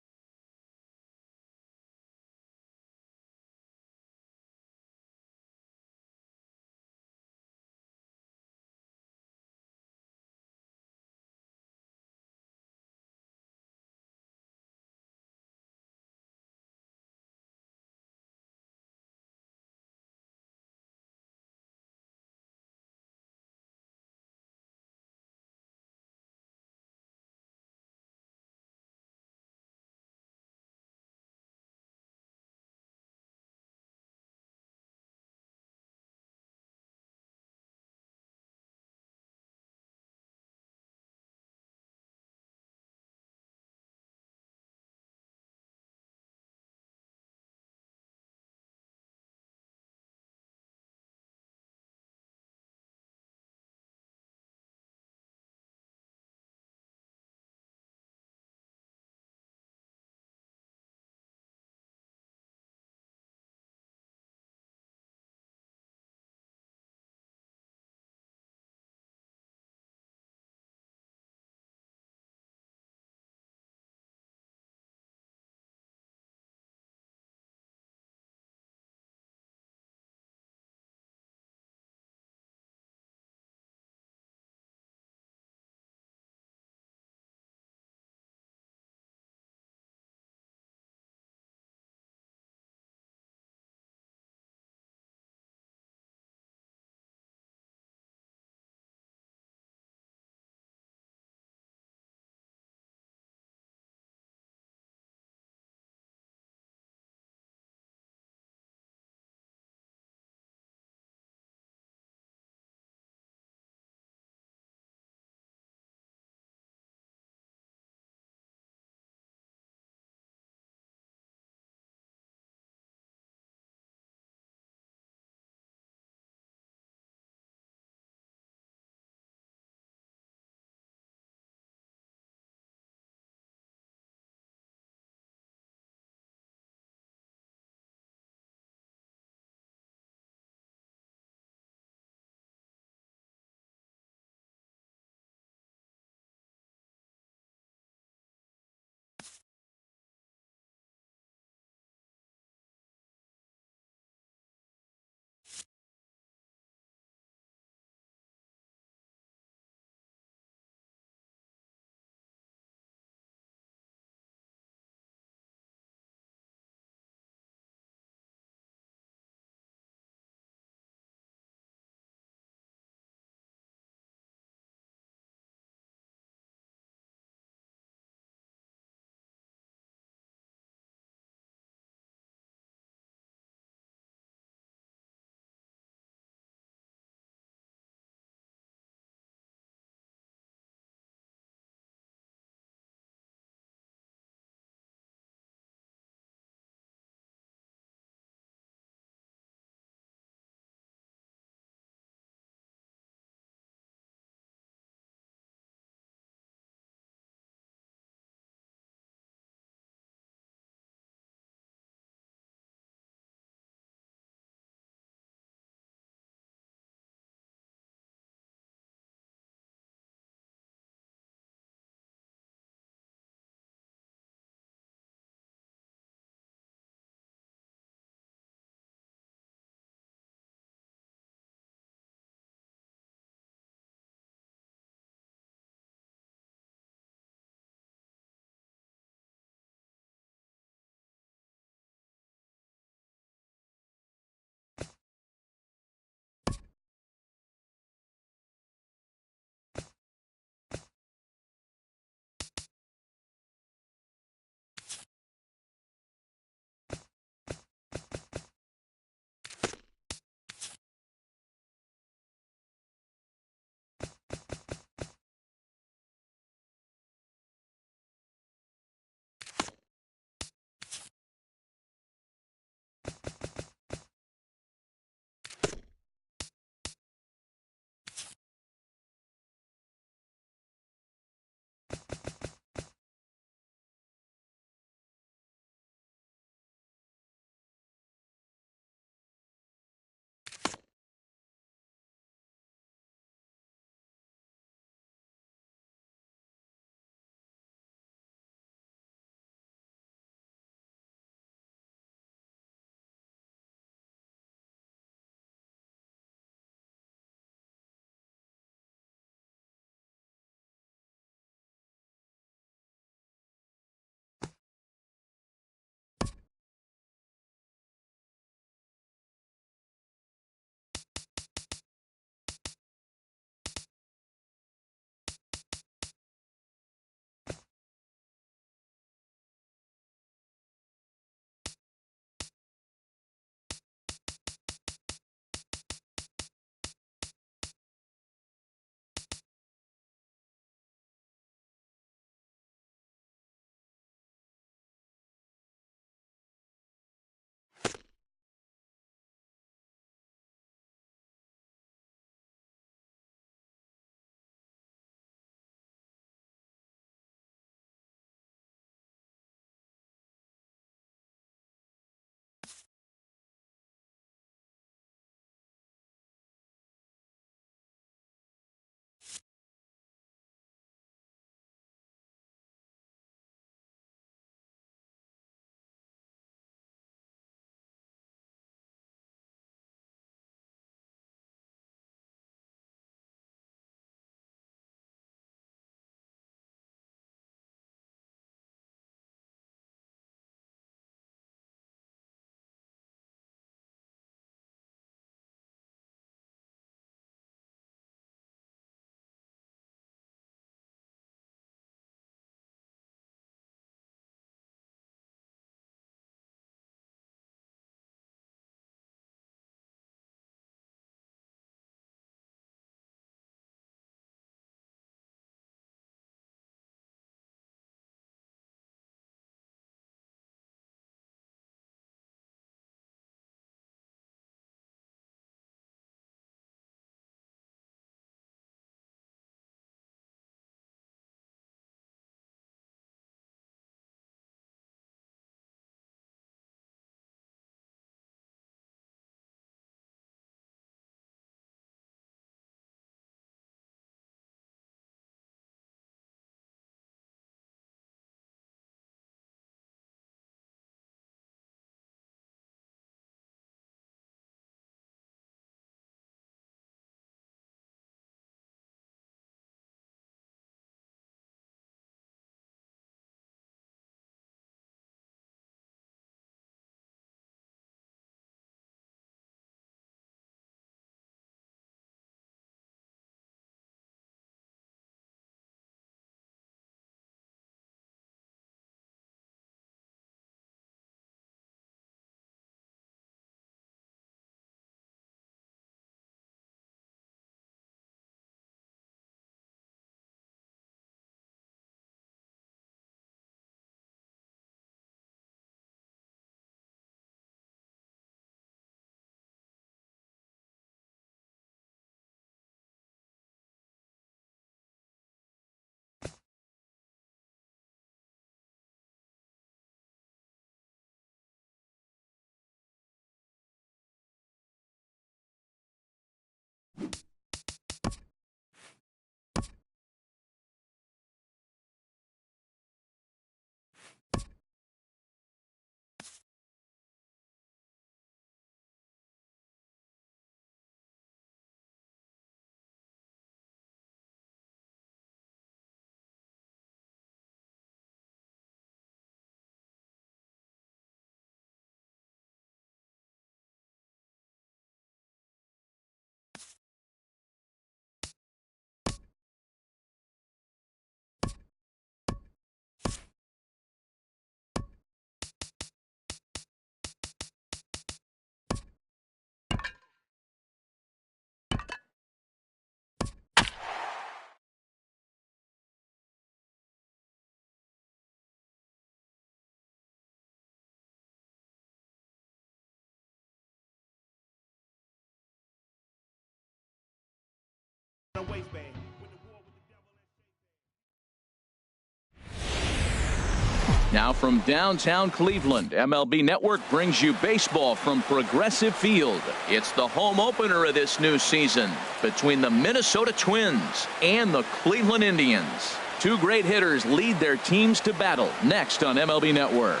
Now from downtown Cleveland, MLB Network brings you baseball from Progressive Field. It's the home opener of this new season between the Minnesota Twins and the Cleveland Indians. Two great hitters lead their teams to battle next on MLB Network.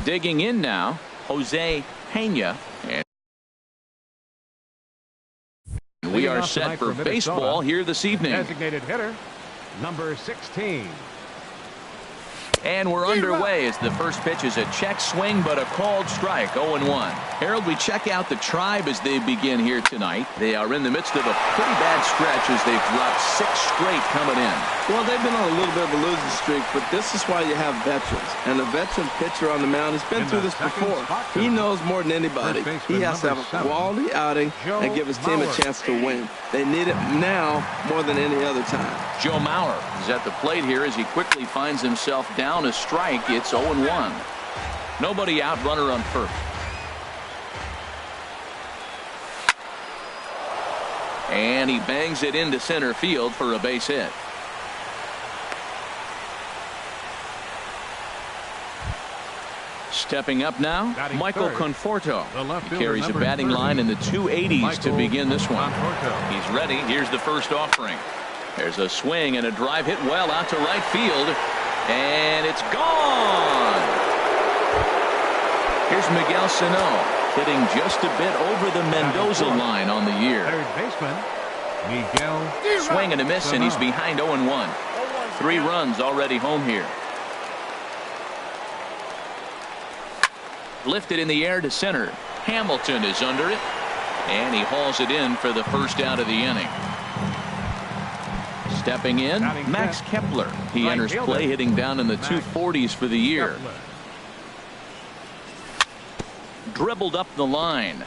Digging in now, Jose Pena. And we are set for baseball here this evening. Designated hitter, number 16. And we're underway as the first pitch is a check swing, but a called strike, 0-1. Harold, we check out the Tribe as they begin here tonight. They are in the midst of a pretty bad stretch as they've dropped 6 straight coming in. Well, they've been on a little bit of a losing streak, but this is why you have veterans. And a veteran pitcher on the mound, he's been through this before. He knows more than anybody. He has to have a quality outing and give his team a chance to win. They need it now more than any other time. Joe Mauer is at the plate here as he quickly finds himself down a strike. It's 0-1. Nobody out, runner on first. And he bangs it into center field for a base hit. Stepping up now, Michael Conforto. He carries a batting line in the 280s to begin this one. He's ready. Here's the first offering. There's a swing and a drive hit well out to right field. And it's gone. Here's Miguel Sano hitting just a bit over the Mendoza line on the year. Third baseman, Miguel. Swing and a miss, and he's behind 0-1. 3 runs already home here. Lifted in the air to center. Hamilton is under it, and he hauls it in for the first out of the inning. Stepping in, Max Kepler. He enters play hitting down in the 240s for the year. Dribbled up the line.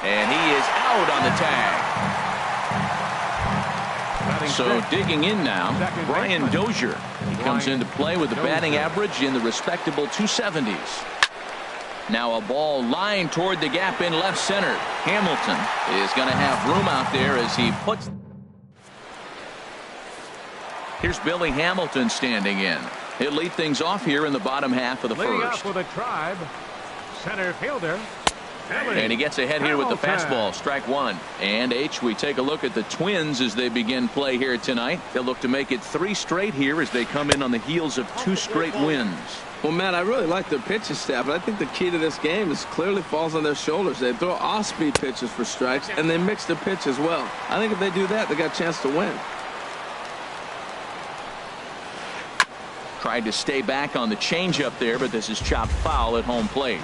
And he is out on the tag. So digging in now, Brian Dozier. He comes into play with a batting average in the respectable 270s. Now a ball lined toward the gap in left center. Hamilton is going to have room out there as he puts. Here's Billy Hamilton standing in. He'll lead things off here in the bottom half of the Leading first. off with a Tribe, center fielder. And he gets ahead here with the fastball, strike 1. And we take a look at the Twins as they begin play here tonight. They'll look to make it 3 straight here as they come in on the heels of 2 straight wins. Well, Matt, I really like their pitching staff, but I think the key to this game is clearly falls on their shoulders. They throw off-speed pitches for strikes, and they mix their pitch as well. I think if they do that, they got a chance to win. Tried to stay back on the changeup there, but this is chopped foul at home plate.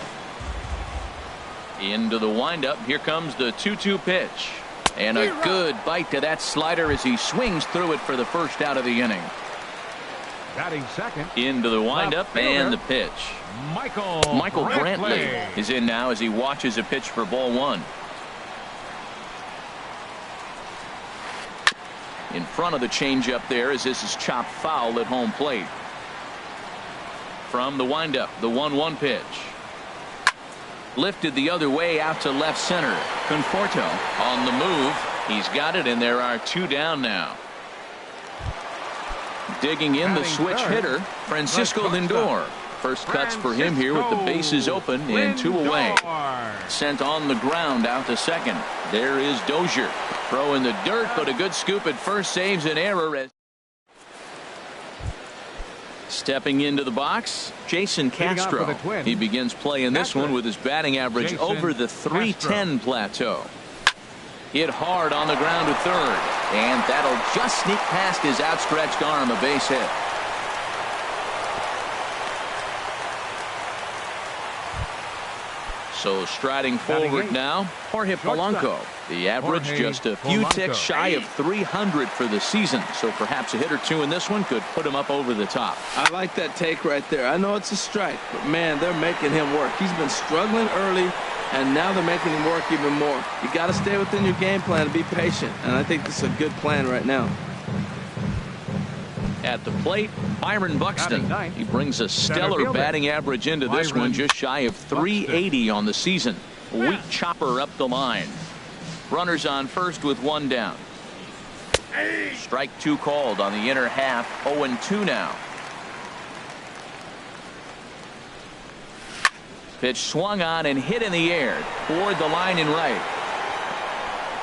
Into the windup. Here comes the 2-2 pitch. And a good bite to that slider as he swings through it for the first out of the inning. Batting second. Into the windup and the pitch. Michael Brantley is in now as he watches a pitch for ball 1. In front of the changeup there as this is chopped foul at home plate. From the windup, the 1-1 pitch. Lifted the other way out to left center. Conforto on the move. He's got it, and there are 2 down now. Digging in the switch hitter, Francisco Lindor. First cuts for him here with the bases open and 2 away. Sent on the ground out to second. There is Dozier. Throw in the dirt, but a good scoop at first saves an error. Stepping into the box, Jason Castro. He begins playing this one with his batting average over the 310 plateau. Hit hard on the ground to third, and that'll just sneak past his outstretched arm, a base hit. So striding forward now, Jorge Polanco. The average just a few ticks shy of 300 for the season. So perhaps a hit or 2 in this one could put him up over the top. I like that take right there. I know it's a strike, but man, they're making him work. He's been struggling early, and now they're making him work even more. You got to stay within your game plan and be patient. And I think this is a good plan right now. At the plate, Byron Buxton. He brings a stellar batting average into this one, just shy of 380 on the season. A weak chopper up the line. Runners on first with one down. Strike two called on the inner half. 0-2 now. Pitch swung on and hit in the air toward the line and right.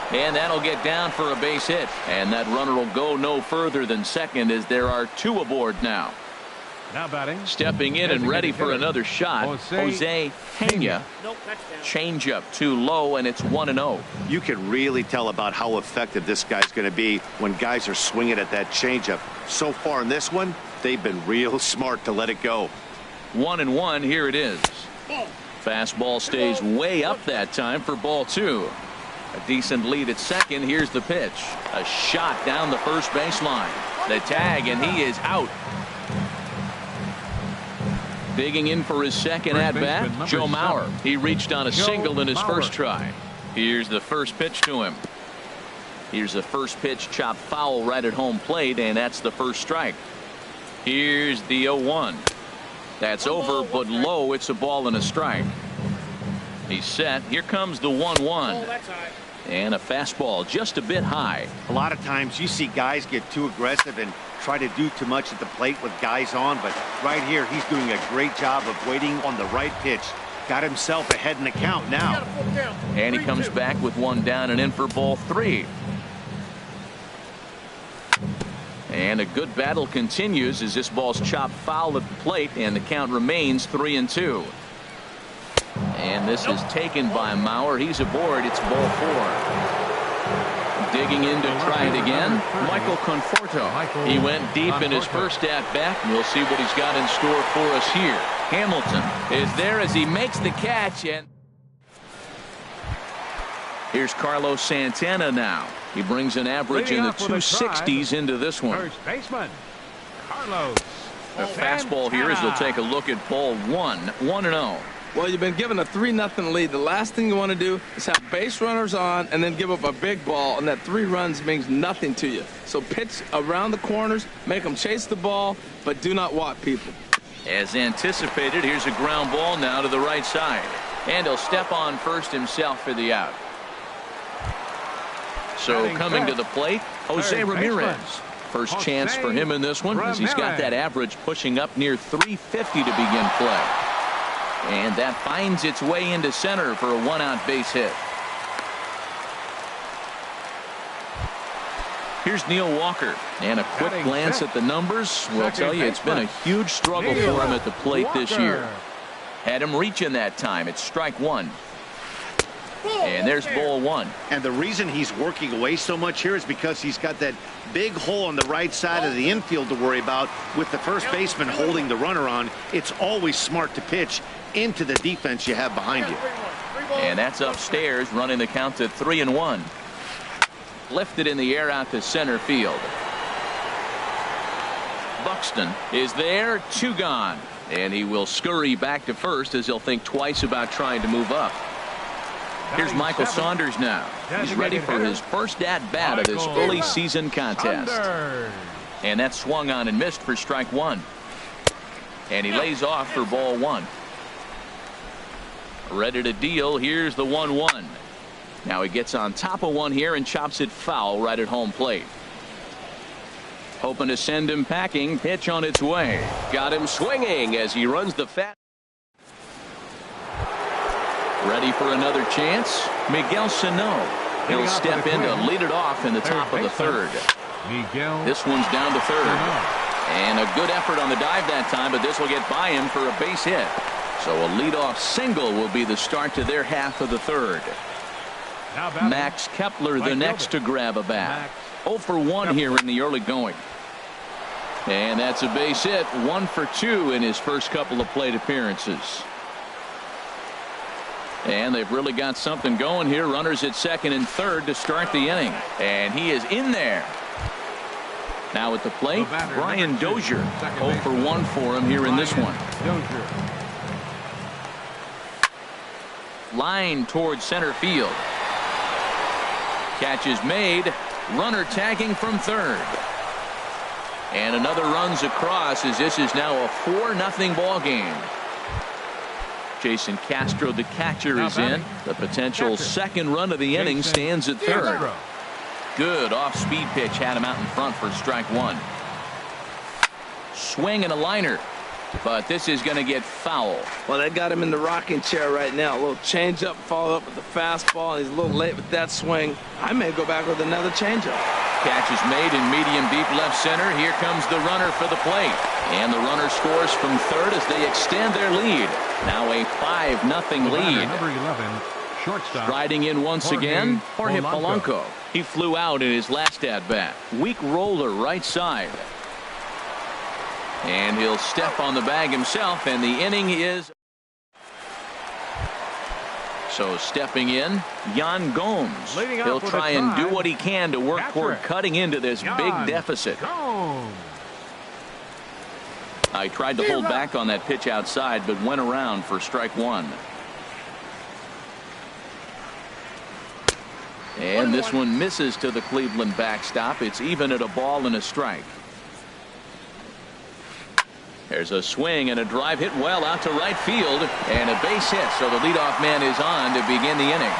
And that'll get down for a base hit. And that runner will go no further than second as there are two aboard now. Now batting. Stepping in and ready for another shot. Jose Pena. Change up too low, and it's 1-0. You can really tell about how effective this guy's going to be when guys are swinging at that changeup. So far in this one, they've been real smart to let it go. 1-1. Here it is. Fastball stays way up that time for ball two. A decent lead at second. Here's the pitch. A shot down the first baseline. The tag, and he is out. Digging in for his second at-bat, Joe Mauer. He reached on a single in his first try. Here's the first pitch to him. Here's the first pitch, chopped foul right at home plate, and that's the first strike. Here's the 0-1. That's over, but low. It's a ball and a strike. He's set. Here comes the 1-1. And a fastball just a bit high. A lot of times you see guys get too aggressive and try to do too much at the plate with guys on, but right here he's doing a great job of waiting on the right pitch. Got himself ahead in the count now. And he comes back with one down and in for ball three. And a good battle continues as this ball's chopped foul at the plate, and the count remains 3-2. And this is taken by Mauer. He's aboard. It's ball four. Digging in to try it again, Michael Conforto. He went deep in his first at-bat. We'll see what he's got in store for us here. Hamilton is there as he makes the catch, and here's Carlos Santana now. He brings an average in the 260s into this one. First baseman, Carlos. A fastball here as they'll take a look at ball one. 1-0. Well, you've been given a 3-0 lead. The last thing you want to do is have base runners on and then give up a big ball, and that 3 runs means nothing to you. So pitch around the corners, make them chase the ball, but do not walk people. As anticipated, here's a ground ball now to the right side. And he'll step on first himself for the out. So coming to the plate, Jose Ramirez. First chance for him in this one as he's got that average pushing up near 350 to begin play. And that finds its way into center for a one-out base hit. Here's Neil Walker, and a quick glance at the numbers will tell you it's been a huge struggle for him at the plate this year. Had him reaching that time. It's strike one. And there's ball one. And the reason he's working away so much here is because he's got that big hole on the right side of the infield to worry about. With the first baseman holding the runner on, it's always smart to pitch into the defense you have behind you. And that's upstairs, running the count to 3-1. Lifted in the air out to center field. Buxton is there, 2 gone. And he will scurry back to first as he'll think twice about trying to move up. Here's Michael Saunders now. He's ready for his first at-bat of this early season contest. And that swung on and missed for strike one. And he lays off for ball one. Ready to deal. Here's the 1-1. Now he gets on top of one here and chops it foul right at home plate. Hoping to send him packing. Pitch on its way. Got him swinging as he runs the fat. Ready for another chance. Miguel Sano. He'll step in to lead it off in the top of the third. This one's down to third. And a good effort on the dive that time, but this will get by him for a base hit. So a leadoff single will be the start to their half of the third. Max Kepler the next to grab a bat. 0 for 1 here in the early going. And that's a base hit. 1 for 2 in his first couple of plate appearances. And they've really got something going here. Runners at second and third to start the inning. And he is in there. Now at the plate, Brian Dozier. 0 for 1 for him here in this one. Line towards center field. Catch is made. Runner tagging from third. And another runs across as this is now a 4-0 ball game. Jason Castro, the catcher, is in. The potential second run of the inning stands at third. Good off-speed pitch had him out in front for strike one. Swing and a liner, but this is going to get foul. Well, that got him in the rocking chair right now. A little changeup, followed up with the fastball, and he's a little late with that swing. I may go back with another changeup. Catch is made in medium deep left center. Here comes the runner for the plate. And the runner scores from third as they extend their lead. Now a 5-0 lead. Number 11, shortstop. Striding in once again, Jorge Polanco. He flew out in his last at-bat. Weak roller right side. And he'll step on the bag himself, and the inning is... So stepping in, Yan Gomes. He'll try and do what he can to work toward cutting into this big deficit. I tried to hold back on that pitch outside, but went around for strike one. And this one misses to the Cleveland backstop. It's even at a ball and a strike. There's a swing and a drive hit well out to right field, and a base hit, so the leadoff man is on to begin the inning.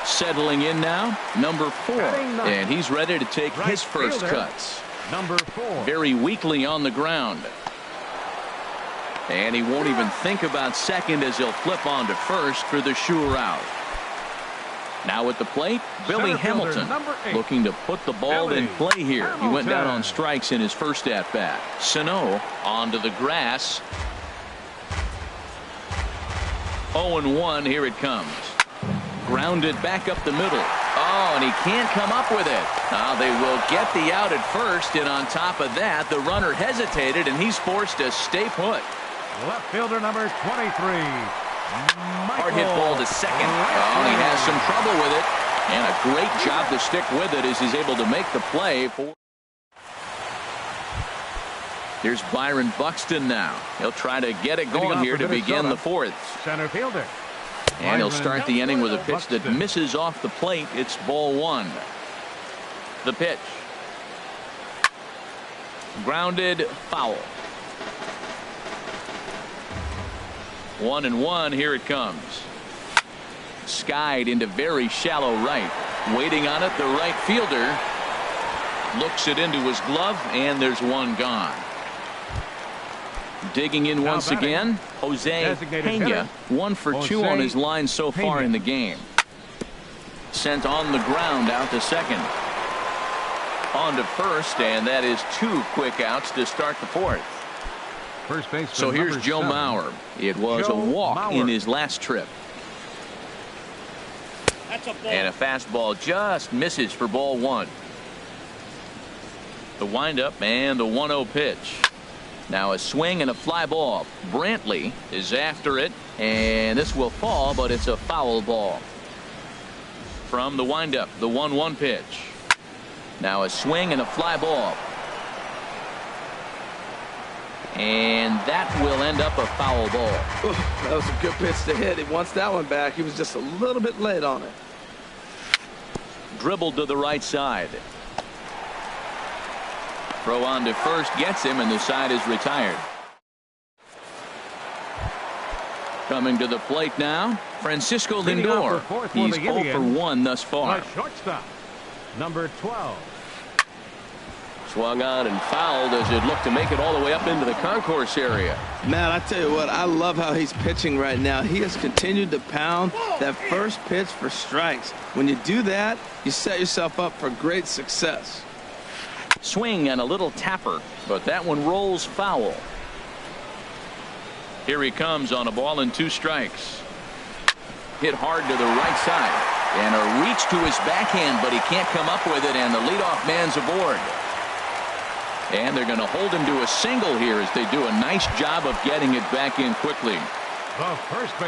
Settling in now, number 4, and he's ready to take his first cuts. Number 4. Very weakly on the ground. And he won't even think about second as he'll flip on to first for the sure out. Now at the plate, Billy Hamilton, looking to put the ball in play here. He went down on strikes in his first at-bat. Sano onto the grass. 0-1, here it comes. Grounded back up the middle. Oh, and he can't come up with it. Now they will get the out at first, and on top of that, the runner hesitated, and he's forced to stay put. Left fielder number 23. Hard hit ball to second. Oh, he has some trouble with it. And a great job to stick with it as he's able to make the play. Here's Byron Buxton now. He'll try to get it going here to begin the fourth. Center fielder. And he'll start the inning with a pitch that misses off the plate. It's ball one. The pitch. Grounded, foul. 1-1, here it comes. Skied into very shallow right. Waiting on it, the right fielder looks it into his glove, and there's one gone. Digging in once again, Jose Pena, 1 for 2 on his line so far in the game. Sent on the ground out to second. On to first, and that is 2 quick outs to start the fourth. First base. So here's Joe Mauer. It was a walk in his last trip. And a fastball just misses for ball one. The windup and the 1-0 pitch. Now a swing and a fly ball. Brantley is after it, and this will fall, but it's a foul ball. From the windup, the 1-1 pitch. Now a swing and a fly ball. And that will end up a foul ball. Ooh, that was a good pitch to hit. He wants that one back. He was just a little bit late on it. Dribbled to the right side. Throw on to first gets him, and the side is retired. Coming to the plate now, Francisco Lindor. He's 0 for 1 thus far. Shortstop, number 12. Swung on and fouled as it looked to make it all the way up into the concourse area. Man, I tell you what, I love how he's pitching right now. He has continued to pound that first pitch for strikes. When you do that, you set yourself up for great success. Swing and a little tapper, but that one rolls foul. Here he comes on a ball and 2 strikes. Hit hard to the right side. And a reach to his backhand, but he can't come up with it, and the leadoff man's aboard. And they're going to hold him to a single here as they do a nice job of getting it back in quickly.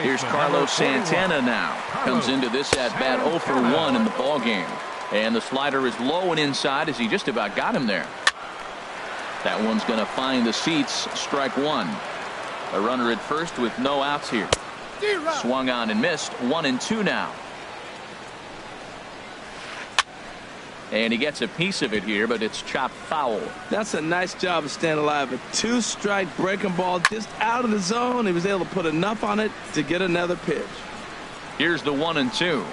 Here's Carlos Santana now. Comes into this at-bat 0 for 1 in the ballgame. And the slider is low and inside as he just about got him there. That one's going to find the seats. Strike one. A runner at first with no outs here. Swung on and missed. 1-2 now. And he gets a piece of it here, but it's chopped foul. That's a nice job of staying alive. A two-strike breaking ball just out of the zone. He was able to put enough on it to get another pitch. Here's the 1-2.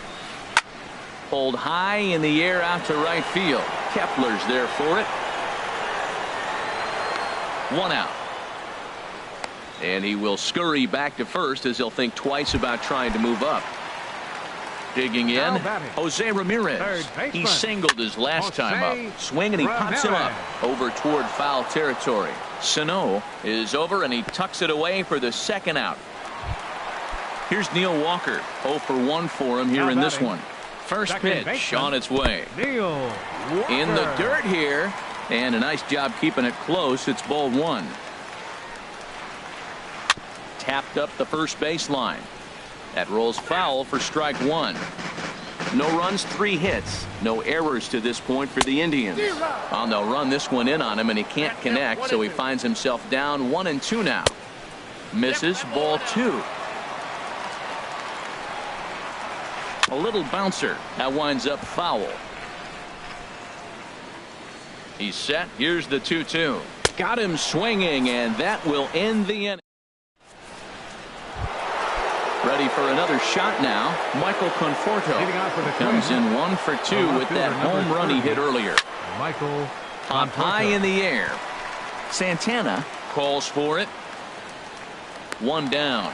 Pulled high in the air out to right field. Kepler's there for it. 1 out. And he will scurry back to first as he'll think twice about trying to move up. Digging in, Jose Ramirez. He singled his last time up. Swing and he pops him up over toward foul territory. Sano is over and he tucks it away for the 2nd out. Here's Neil Walker. 0 for 1 for him here in this one. First pitch on its way. In the dirt here. And a nice job keeping it close. It's ball 1. Tapped up the first baseline. That rolls foul for strike 1. No runs, 3 hits. No errors to this point for the Indians. Oh, they'll run this one in on him, and he can't connect, so he finds himself down 1-2 now. Misses, ball 2. A little bouncer. That winds up foul. He's set. Here's the 2-2. Got him swinging, and that will end the inning. Ready for another shot now. Michael Conforto comes in 1 for 2 with that home run he hit earlier. Michael Popped high in the air. Santana calls for it. 1 down.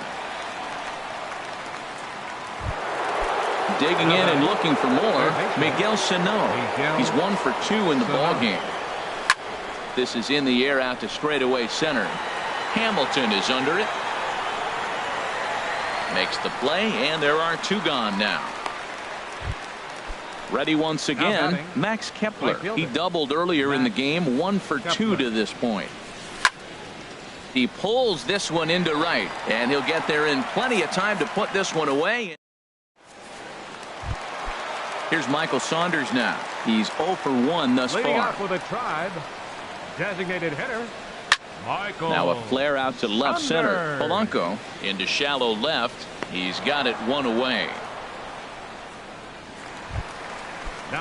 Digging in and looking for more. Miguel Sano. He's 1 for 2 in the ballgame. This is in the air out to straightaway center. Hamilton is under it. Makes the play, and there are 2 gone now. Ready once again, Max Kepler. He doubled earlier in the game, 1 for 2 to this point. He pulls this one into right, and he'll get there in plenty of time to put this one away. Here's Michael Saunders now. He's 0 for 1 thus far. Off with a Tribe. Designated hitter. Michael. Now a flare out to left center. Polanco into shallow left. He's got it 1 away.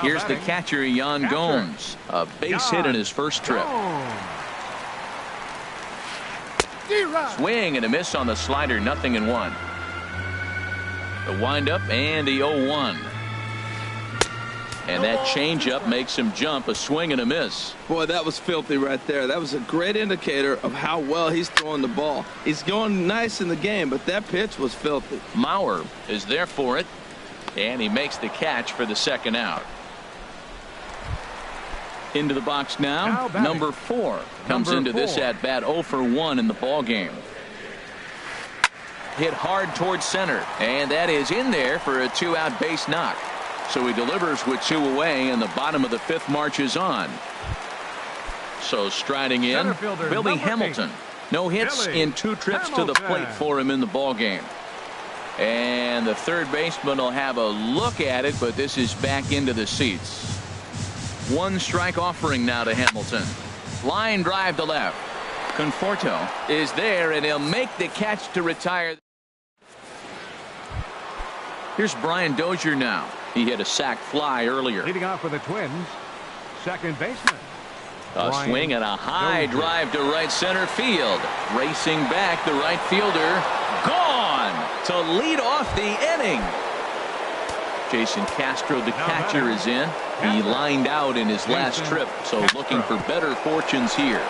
Here's the catcher, Yan Gomes. A base hit in his first trip. Swing and a miss on the slider. 0-1. The windup and the 0-1. And that changeup makes him jump. A swing and a miss. Boy, that was filthy right there. That was a great indicator of how well he's throwing the ball. He's going nice in the game, but that pitch was filthy. Mauer is there for it, and he makes the catch for the 2nd out. Into the box now, number 4 comes into this at bat. 0 for 1 in the ball game. Hit hard towards center, and that is in there for a 2-out base knock. So he delivers with 2 away, and the bottom of the 5th marches on. So striding in, Billy Hamilton. No hits in 2 trips to the plate for him in the ball game. And the third baseman will have a look at it, but this is back into the seats. 1 strike offering now to Hamilton. Line drive to left. Conforto is there, and he'll make the catch to retire. Here's Brian Dozier now. He hit a sac fly earlier. Leading off for the Twins, second baseman. A swing and a high drive to right center field. Racing back, the right fielder gone to lead off the inning. Jason Castro, the catcher, is in. He lined out in his last trip, so looking for better fortunes here.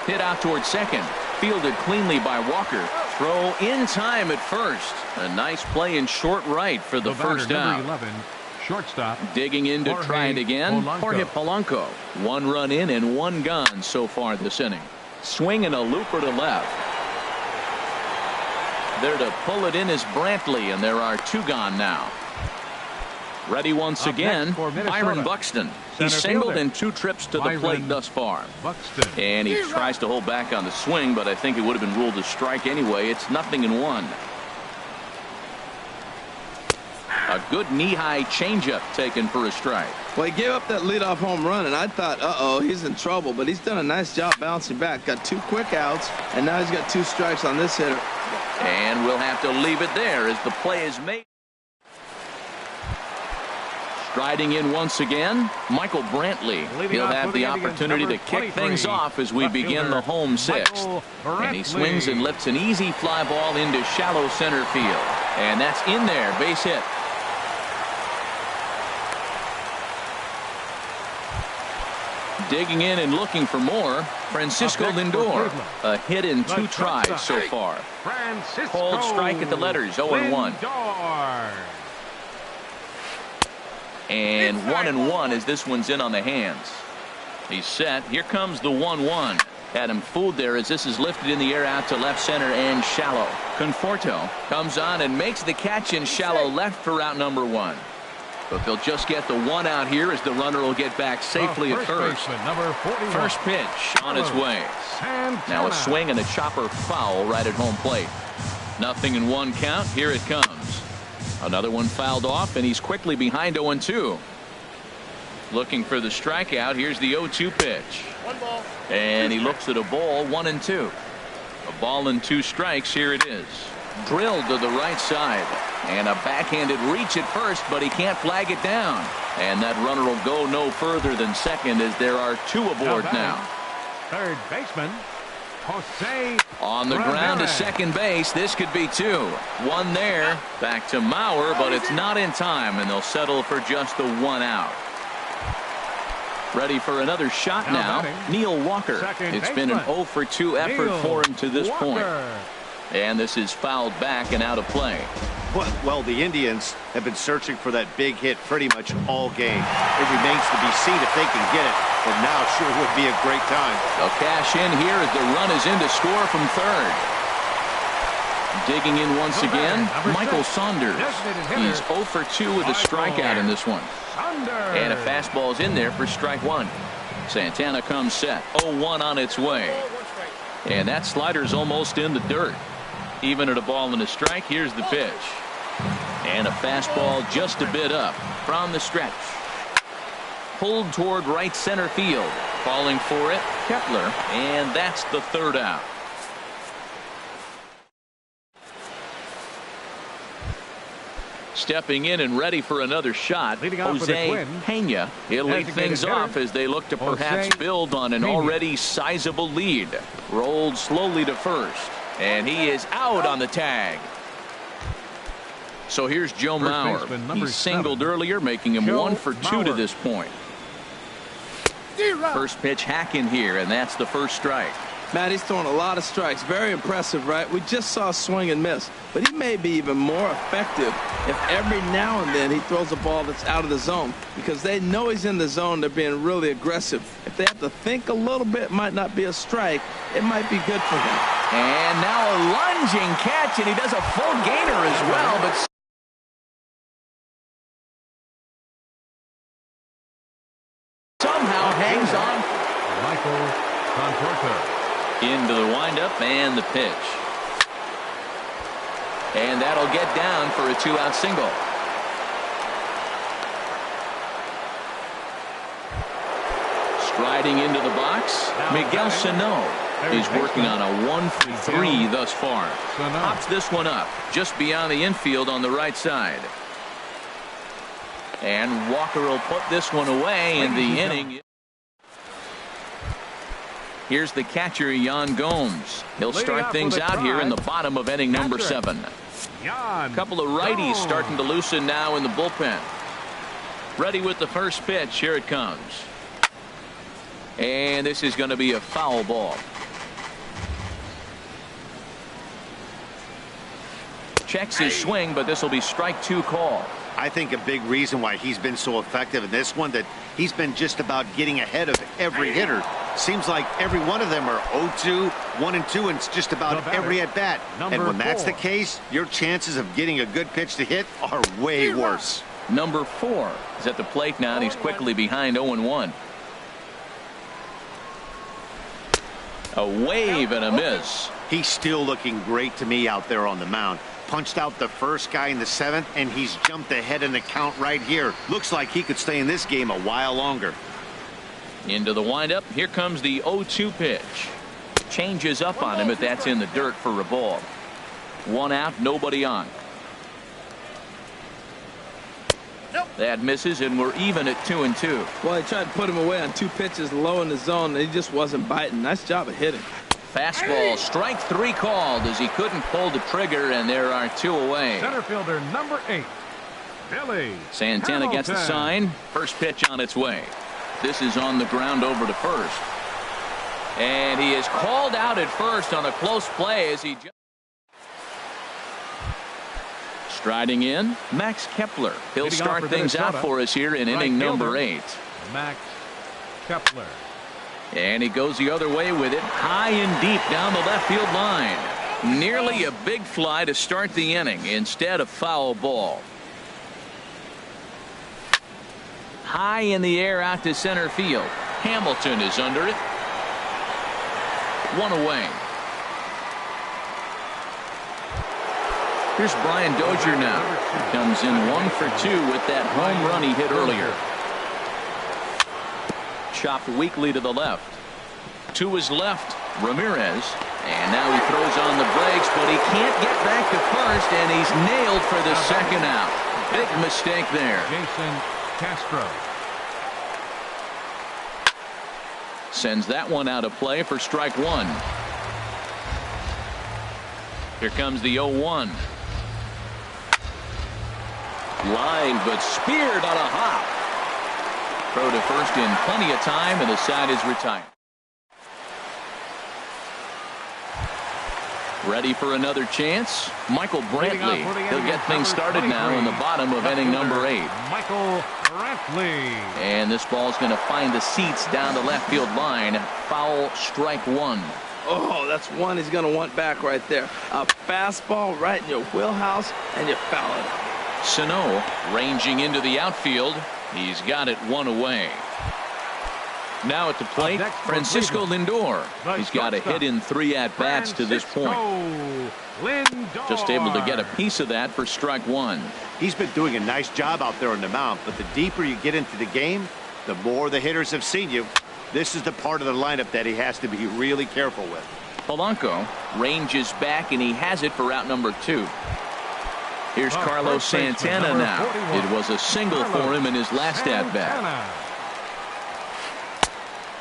Hit out towards second. Fielded cleanly by Walker. Throw in time at first. A nice play in short right for the first out. 11, shortstop. Digging in to try it again. Jorge Polanco. 1 run in and 1 gone so far this inning. Swing and a looper to left. There to pull it in is Brantley, and there are 2 gone now. Ready once again, Byron Buxton. He singled in 2 trips to the plate thus far. And he tries to hold back on the swing, but I think it would have been ruled a strike anyway. It's 0-1. A good knee-high changeup taken for a strike. Well, he gave up that leadoff home run, and I thought, uh-oh, he's in trouble. But he's done a nice job bouncing back. Got 2 quick outs, and now he's got 2 strikes on this hitter. And we'll have to leave it there as the play is made. Striding in once again, Michael Brantley. He'll have the opportunity to kick things off as we begin the home sixth. And he swings and lifts an easy fly ball into shallow center field. And that's in there, base hit. Digging in and looking for more, Francisco Lindor. A hit in 2 tries so far. Cold strike at the letters, 0-1. And 1-1 as this one's in on the hands. He's set. Here comes the 1-1. Had him fooled there as this is lifted in the air out to left center and shallow. Conforto comes on and makes the catch in shallow left for out number 1. But they'll just get the 1 out here as the runner will get back safely at first. First pitch on its way. Now a swing and a chopper foul right at home plate. 0-1 count. Here it comes. Another one fouled off, and he's quickly behind 0-2. Looking for the strikeout. Here's the 0-2 pitch. 1 ball. And he looks at a ball, 1-2. A ball and 2 strikes. Here it is. Drilled to the right side. And a backhanded reach at first, but he can't flag it down. And that runner will go no further than second as there are 2 aboard now. Third baseman, Jose. On the ground to second base. This could be 2. 1 there. Back to Mauer, but it's not in time, and they'll settle for just the 1 out. Ready for another shot now. Neil Walker. It's been an 0-for-2 effort for him to this point. And this is fouled back and out of play. Well, the Indians have been searching for that big hit pretty much all game. It remains to be seen if they can get it, but now sure would be a great time. They'll cash in here as the run is in to score from third. Digging in once again, Michael Saunders. He's 0-for-2 with a strikeout in this one. And a fastball's in there for strike 1. Santana comes set. 0-1 on its way. And that slider's almost in the dirt. Even at a ball and a strike, here's the pitch. And a fastball just a bit up from the stretch. Pulled toward right center field. Falling for it, Kepler. And that's the 3rd out. Stepping in and ready for another shot, Jose Pena. He'll lead things off as they look to perhaps build on an already sizable lead. Rolled slowly to first. And he is out on the tag. So here's Joe Mauer. He singled earlier, making him 1-for-2 to this point. First pitch hack in here, and that's the first strike. Matt, he's throwing a lot of strikes. Very impressive, right? We just saw swing and miss. But he may be even more effective if every now and then he throws a ball that's out of the zone. Because they know he's in the zone. They're being really aggressive. If they have to think a little bit, it might not be a strike. It might be good for him. And now a lunging catch, and he does a full gainer as well. But somehow hangs on. Michael Conforto. Into the windup and the pitch. And that'll get down for a 2-out single. Striding into the box, Miguel Sano. He's working on a 1-for-3 thus far. Pops this one up just beyond the infield on the right side. And Walker will put this one away in the inning. Here's the catcher, Yan Gomes. He'll start things out here in the bottom of inning number 7. A couple of righties starting to loosen now in the bullpen. Ready with the first pitch. Here it comes. And this is going to be a foul ball. Checks his swing, but this will be strike 2 call. I think a big reason why he's been so effective in this one, that he's been just about getting ahead of every hitter. Seems like every one of them are 0-2, 1-2, and it's just about every at-bat. And when that's the case, your chances of getting a good pitch to hit are way worse. Number 4 is at the plate now, and he's quickly behind 0-1. A wave and a miss. He's still looking great to me out there on the mound. Punched out the first guy in the 7th, and he's jumped ahead in the count right here. Looks like he could stay in this game a while longer. Into the windup. Here comes the 0-2 pitch. Changes up on him, but that's in the dirt for a ball. 1 out, nobody on. That misses, and we're even at 2-2. Well, he tried to put him away on 2 pitches low in the zone, and he just wasn't biting. Nice job of hitting. Fastball, strike 3 called as he couldn't pull the trigger, and there are 2 away. Center fielder number 8, Billy Santana gets the sign. First pitch on its way. This is on the ground over to first. And he is called out at first on a close play as he striding in, Max Kepler. He'll start things out for us here in inning number 8. Max Kepler. And he goes the other way with it, high and deep down the left field line. Nearly a big fly to start the inning instead of foul ball. High in the air out to center field. Hamilton is under it. 1 away. Here's Brian Dozier now. Comes in 1 for 2 with that home run he hit earlier. Chopped weakly to the left. To his left, Ramirez. And now he throws on the brakes, but he can't get back to first, and he's nailed for the second out. Big mistake there. Jason Castro. Sends that one out of play for strike 1. Here comes the 0-1. Line, but speared on a hop. Throw to first in plenty of time, and the side is retired. Ready for another chance? Michael Brantley. He'll get things started now in the bottom of inning number 8. Michael Brantley. And this ball's going to find the seats down the left field line. Foul, strike 1. Oh, that's one he's going to want back right there. A fastball right in your wheelhouse, and you foul it. Sano ranging into the outfield. He's got it 1 away. Now at the plate, Francisco Lindor. He's got a hit in 3 at-bats to this point. Just able to get a piece of that for strike 1. He's been doing a nice job out there on the mound, but the deeper you get into the game, the more the hitters have seen you. This is the part of the lineup that he has to be really careful with. Polanco ranges back, and he has it for out number 2. Here's Carlos Santana now. It was a single for him in his last at-bat.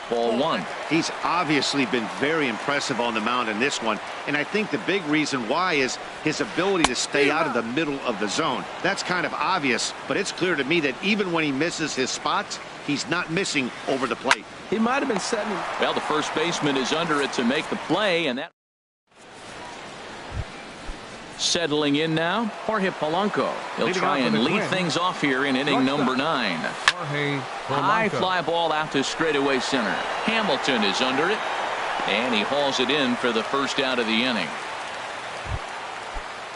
Ball 1. He's obviously been very impressive on the mound in this one, and I think the big reason why is his ability to stay out of the middle of the zone. That's kind of obvious, but it's clear to me that even when he misses his spots, he's not missing over the plate. He might have been setting him. Well, the first baseman is under it to make the play, and that settling in now, Jorge Polanco. He'll try and lead things off here in inning number 9. High fly ball out to straightaway center. Hamilton is under it, and he hauls it in for the first out of the inning.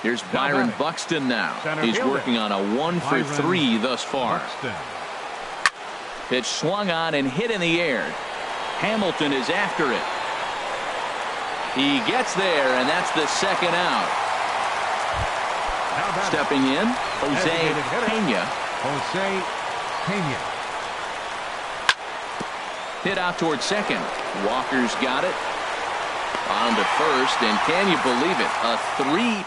Here's Byron Buxton now. He's working on a 1 for 3 thus far. Pitch swung on and hit in the air. Hamilton is after it. He gets there, and that's the second out. Stepping in, Jose Pena. Hit out towards second. Walker's got it. On to first, and can you believe it? A 3.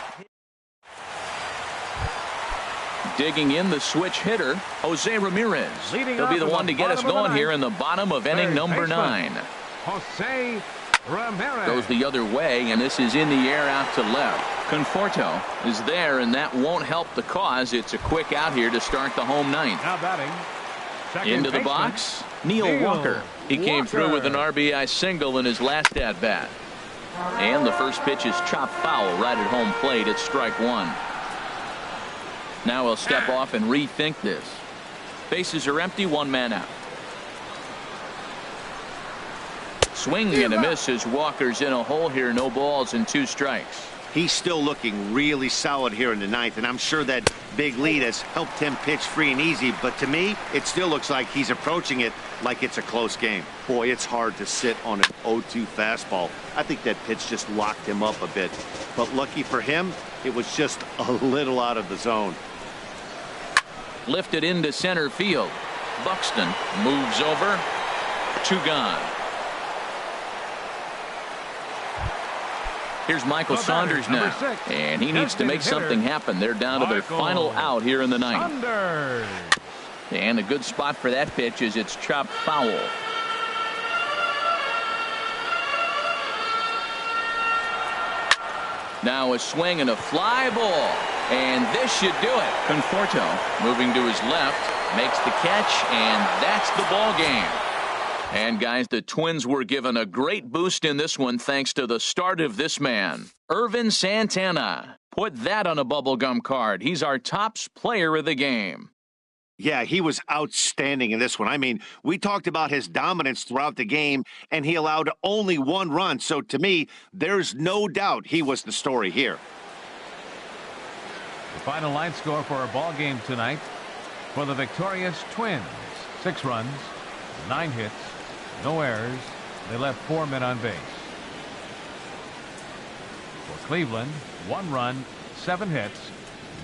Digging in the switch hitter, Jose Ramirez. He'll be the one to get us going here in the bottom of inning number 9. Jose Ramirez. Goes the other way, and this is in the air out to left. Conforto is there, and that won't help the cause. It's a quick out here to start the home 9th. Now batting, into the box, Neil Walker. He came through with an RBI single in his last at-bat. And the first pitch is chopped foul right at home plate. It's strike 1. Now he'll step off and rethink this. Bases are empty, 1 man out. Swing and a miss as Walker's in a hole here. No balls and 2 strikes. He's still looking really solid here in the 9th, and I'm sure that big lead has helped him pitch free and easy, but to me, it still looks like he's approaching it like it's a close game. Boy, it's hard to sit on an 0-2 fastball. I think that pitch just locked him up a bit, but lucky for him, it was just a little out of the zone. Lifted into center field. Buxton moves over. 2 gone. Here's Michael Saunders now, and he needs to make something happen. They're down to their final out here in the 9th. And a good spot for that pitch is it's chopped foul. Now a swing and a fly ball. And this should do it. Conforto moving to his left, makes the catch, and that's the ball game. And guys, the Twins were given a great boost in this one thanks to the start of this man, Ervin Santana. Put that on a bubblegum card. He's our top player of the game. Yeah, he was outstanding in this one. I mean, we talked about his dominance throughout the game, and he allowed only 1 run. So to me, there's no doubt he was the story here. The final line score for our ball game tonight for the victorious Twins: 6 runs, 9 hits, no errors. They left 4 men on base. For Cleveland, 1 run, 7 hits,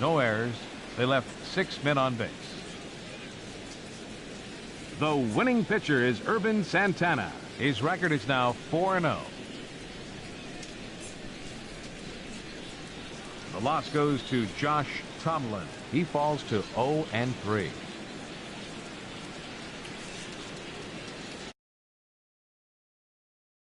no errors. They left 6 men on base. The winning pitcher is Ervin Santana. His record is now 4-0. The loss goes to Josh Tomlin. He falls to 0-3.